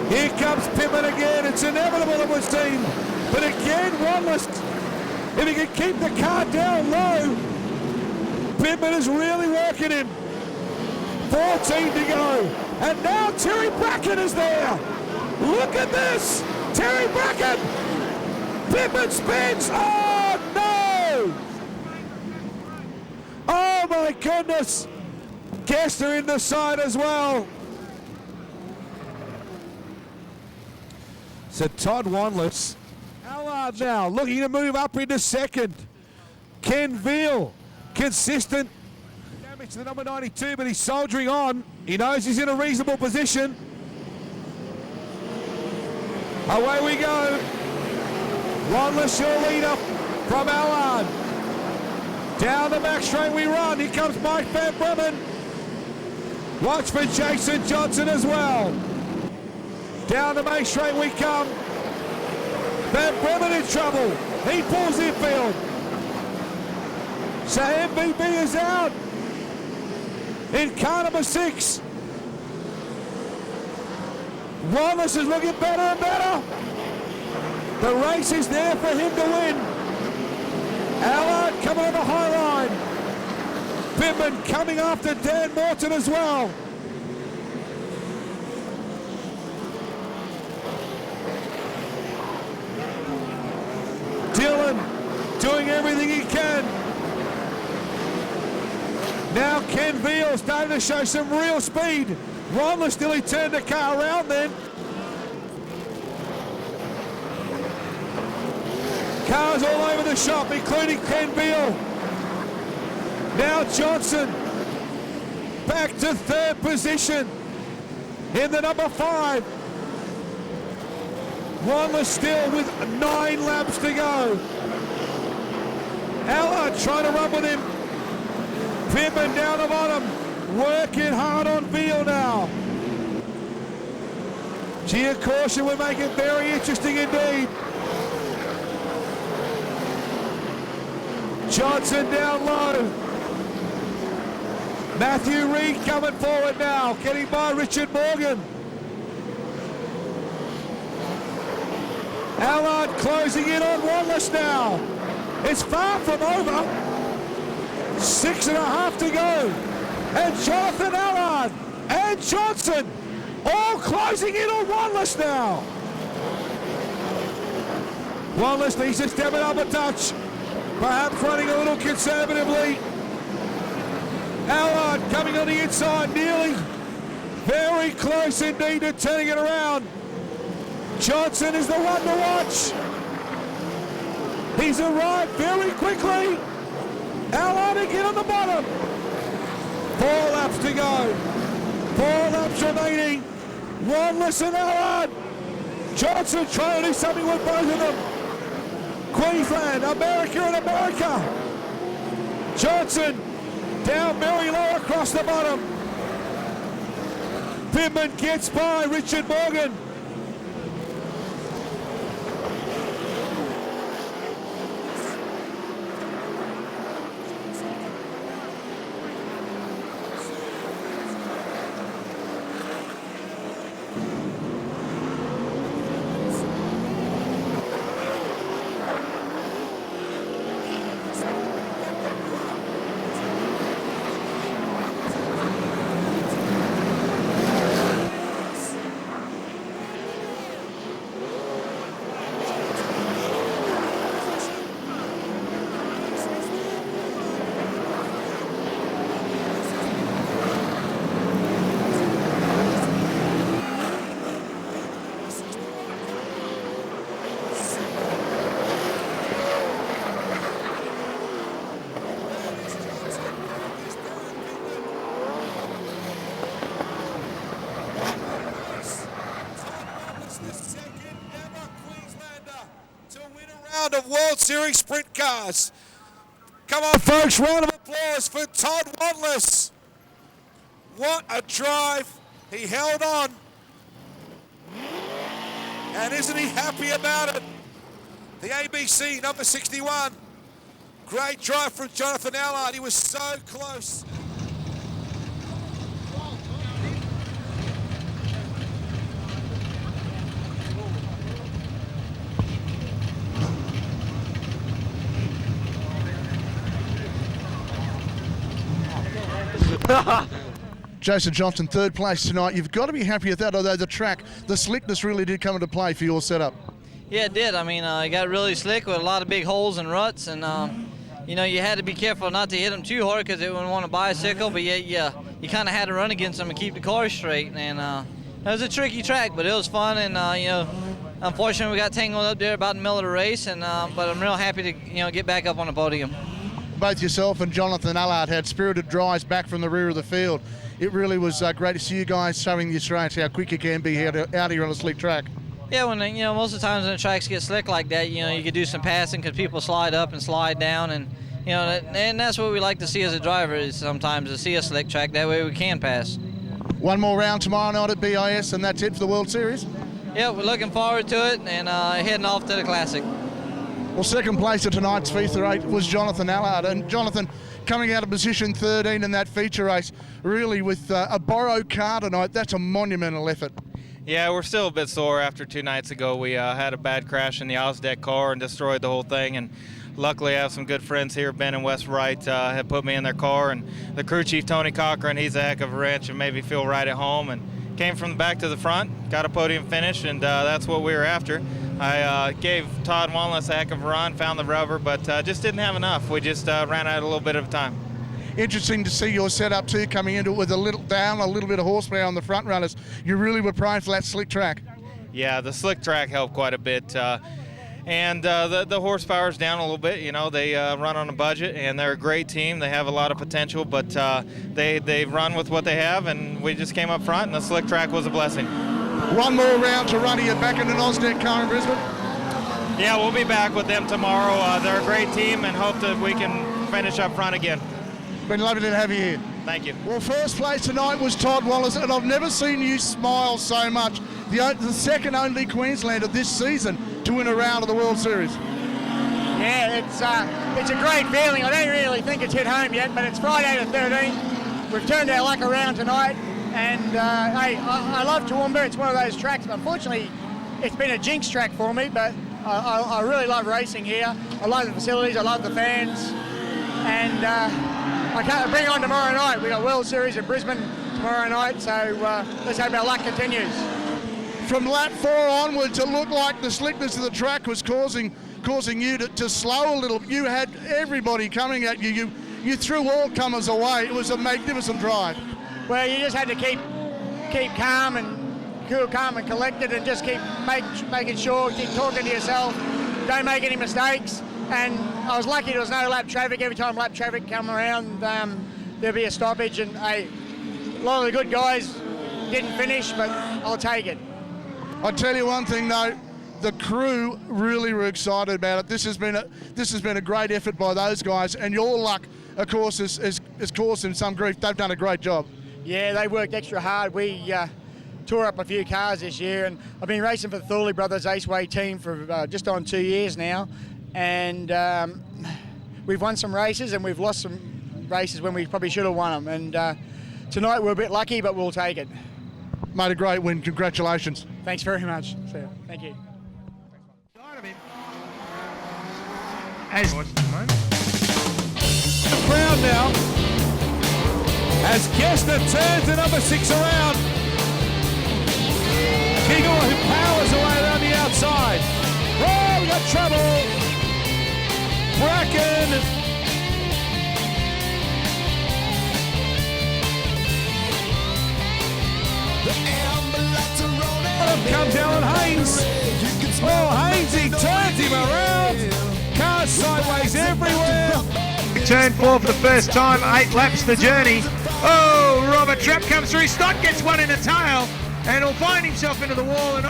Here comes Pittman again. It's inevitable it would seem. But again, Wanless, if he can keep the car down low, Pittman is really working him. 14 to go. And now Terry Bracken is there. Look at this! Terry Bracken! Pittman spins! Oh no! Oh my goodness! Kester in the side as well. So Todd Wanless. Allard now looking to move up into 2nd. Ken Veal, consistent. Damage to the number 92, but he's soldiering on. He knows he's in a reasonable position. Away we go. Wanless your leader from Allard. Down the back straight we run. Here comes Mike Van Bremen. Watch for Jason Johnson as well. Down the main straight we come. Van Bremen in trouble. He pulls infield. So MVP is out in car number 6. Wanless is looking better and better. The race is there for him to win. Allard coming on the high line. Pittman coming after Dan Morton as well. Dylan doing everything he can. Now Ken Veal starting to show some real speed. Wanless till he turned the car around then. Cars all over the shop, including Ken Veal. Now Johnson back to 3rd position in the number 5. Wanless still with 9 laps to go. Allard trying to run with him. Pittman down the bottom, working hard on Veal now. Gee, a caution will make it very interesting indeed. Johnson down low. Matthew Reed coming forward now, getting by Richard Morgan. Allard closing in on Wanless now. It's far from over. 6.5 to go. And Jonathan Allard and Johnson all closing in on Wanless now. Wanless needs to step it up a touch. Perhaps running a little conservatively. Allard coming on the inside nearly. Very close indeed to turning it around. Johnson is the one to watch. He's arrived very quickly. Allard again on the bottom. 4 laps to go. 4 laps remaining. Wanless and Allard. Johnson trying to do something with both of them. Queensland, America and America. Johnson down very low across the bottom. Pittman gets by Richard Morgan. Of World Series Sprint Cars. Come on, folks, round of applause for Todd Wanless. What a drive. He held on. And isn't he happy about it? The ABC, number 61. Great drive from Jonathan Allard. He was so close.
Jason Johnson, 3rd place tonight. You've got to be happy with that, although the slickness really did come into play for your setup.
Yeah, it did. I mean, it got really slick with a lot of big holes and ruts, and you know, you had to be careful not to hit them too hard because they wouldn't want to bicycle, but yeah, you kind of had to run against them and keep the car straight. And it was a tricky track, but it was fun, and you know, unfortunately we got tangled up there about the middle of the race, and but I'm real happy to get back up on the podium.
Both yourself and Jonathan Allard had spirited drives back from the rear of the field. It really was great to see you guys showing the Australians how quick you can be out here on a slick track.
Yeah, when most of the times when the tracks get slick like that, you could do some passing because people slide up and slide down, and and that's what we like to see as a driver is sometimes to see a slick track. That way we can pass.
One more round tomorrow night at BIS, and that's it for the World Series.
Yeah, we're looking forward to it and heading off to the Classic.
Well, 2nd place at tonight's feature 8 was Jonathan Allard, and Jonathan coming out of position 13 in that feature race, really with a borrowed car tonight. That's a monumental effort.
Yeah, we're still a bit sore after 2 nights ago. We had a bad crash in the Ausdeck car and destroyed the whole thing, and luckily I have some good friends here. Ben and Wes Wright had put me in their car, and the crew chief, Tony Cochran, he's a heck of a wrench and made me feel right at home, and came from the back to the front, got a podium finish, and that's what we were after. I gave Todd Wanless a heck of a run, found the rubber, but just didn't have enough. We just ran out a little bit of time.
Interesting to see your setup too, coming into it with a little bit of horsepower on the front runners. You really were primed for that slick track.
Yeah, the slick track helped quite a bit. And the horsepower's down a little bit. They run on a budget, and they're a great team. They have a lot of potential, but they run with what they have, and we just came up front, and the slick track was a blessing.
One more round to run. Are you back in an Ausdeck car in Brisbane?
Yeah, we'll be back with them tomorrow. They're a great team, and hope that we can finish up front again.
Been lovely to have you here.
Thank you.
Well, 1st place tonight was Todd Wanless, and I've never seen you smile so much. The second only Queenslander this season to win a round of the World Series.
Yeah, it's a great feeling. I don't really think it's hit home yet, but it's Friday the 13th. We've turned our luck around tonight, and hey, I love Toowoomba. It's one of those tracks. Unfortunately, it's been a jinx track for me, but I really love racing here. I love the facilities. I love the fans, and I can't bring on tomorrow night. We got World Series at Brisbane tomorrow night, so let's hope our luck continues.
From lap 4 onwards, it looked like the slickness of the track was causing you to slow a little. You had everybody coming at you. You threw all comers away. It was a magnificent drive.
Well, you just had to keep calm and cool, calm and collected, and just keep making sure, keep talking to yourself, don't make any mistakes. And I was lucky there was no lap traffic. Every time lap traffic come around, there'd be a stoppage, and a lot of the good guys didn't finish, but I'll take it.
I tell you one thing though, the crew really were excited about it. This has been a great effort by those guys, and your luck, of course, has caused them some grief. They've done a great job.
Yeah, they worked extra hard. We tore up a few cars this year, and I've been racing for the Thorley Brothers Raceway team for just on 2 years now, and we've won some races and we've lost some races when we probably should have won them. And tonight we're a bit lucky, but we'll take it.
Made a great win. Congratulations.
Thanks very much. So, thank you.
As
The crowd now, as Gessner turns the number 6 around. Kegel, who powers away around the outside. Oh, we got trouble. Bracken. Up comes Alan Haynes. Oh, Haynes, he turns him around. Cars sideways everywhere.
Turn 4 for the first time, 8 laps the journey. Oh, Robert Trapp comes through. Stott gets one in the tail and he'll find himself into the wall. And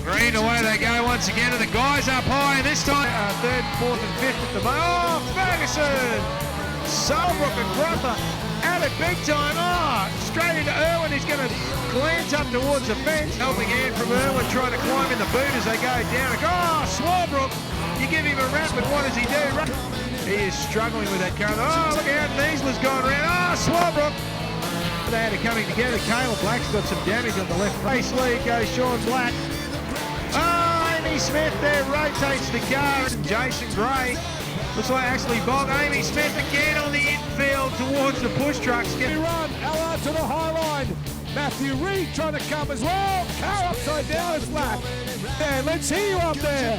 green away they go once again, and the guys up high. This time, 3rd, 4th, and 5th at the moment. Oh, Ferguson, Solbrook and Grother at it big time. Oh, straight into Irwin. He's going to glance up towards the fence. Helping hand from Irwin, trying to climb in the boot as they go down. Oh, Swarbrook. You give him a rap, but what does he do? He is struggling with that car. Oh, look how Neasler's gone around. Oh, Swarbrook. They had it coming together. Caleb Black's got some damage on the left. Race lead goes Sean Black. Oh, Amy Smith there rotates the car. And Jason Gray. Looks like actually Bog. Amy Smith again on the infield towards the push trucks.
Run, Allard to the high line. Matthew Reed trying to come as well. Car upside down, it's Black. Yeah, let's hear you up there.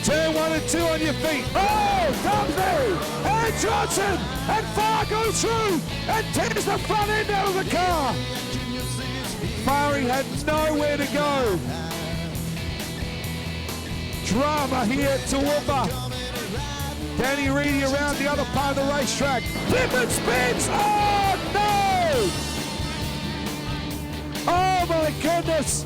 Turn 1 and 2 on your feet. Oh, Dumsbury and Johnson and Farr goes through and tears the front end out of the car. Farry had nowhere to go. Drama here at Toowoomba. Danny Reedy around the other part of the racetrack. Clifford spins. Oh no! Oh my goodness!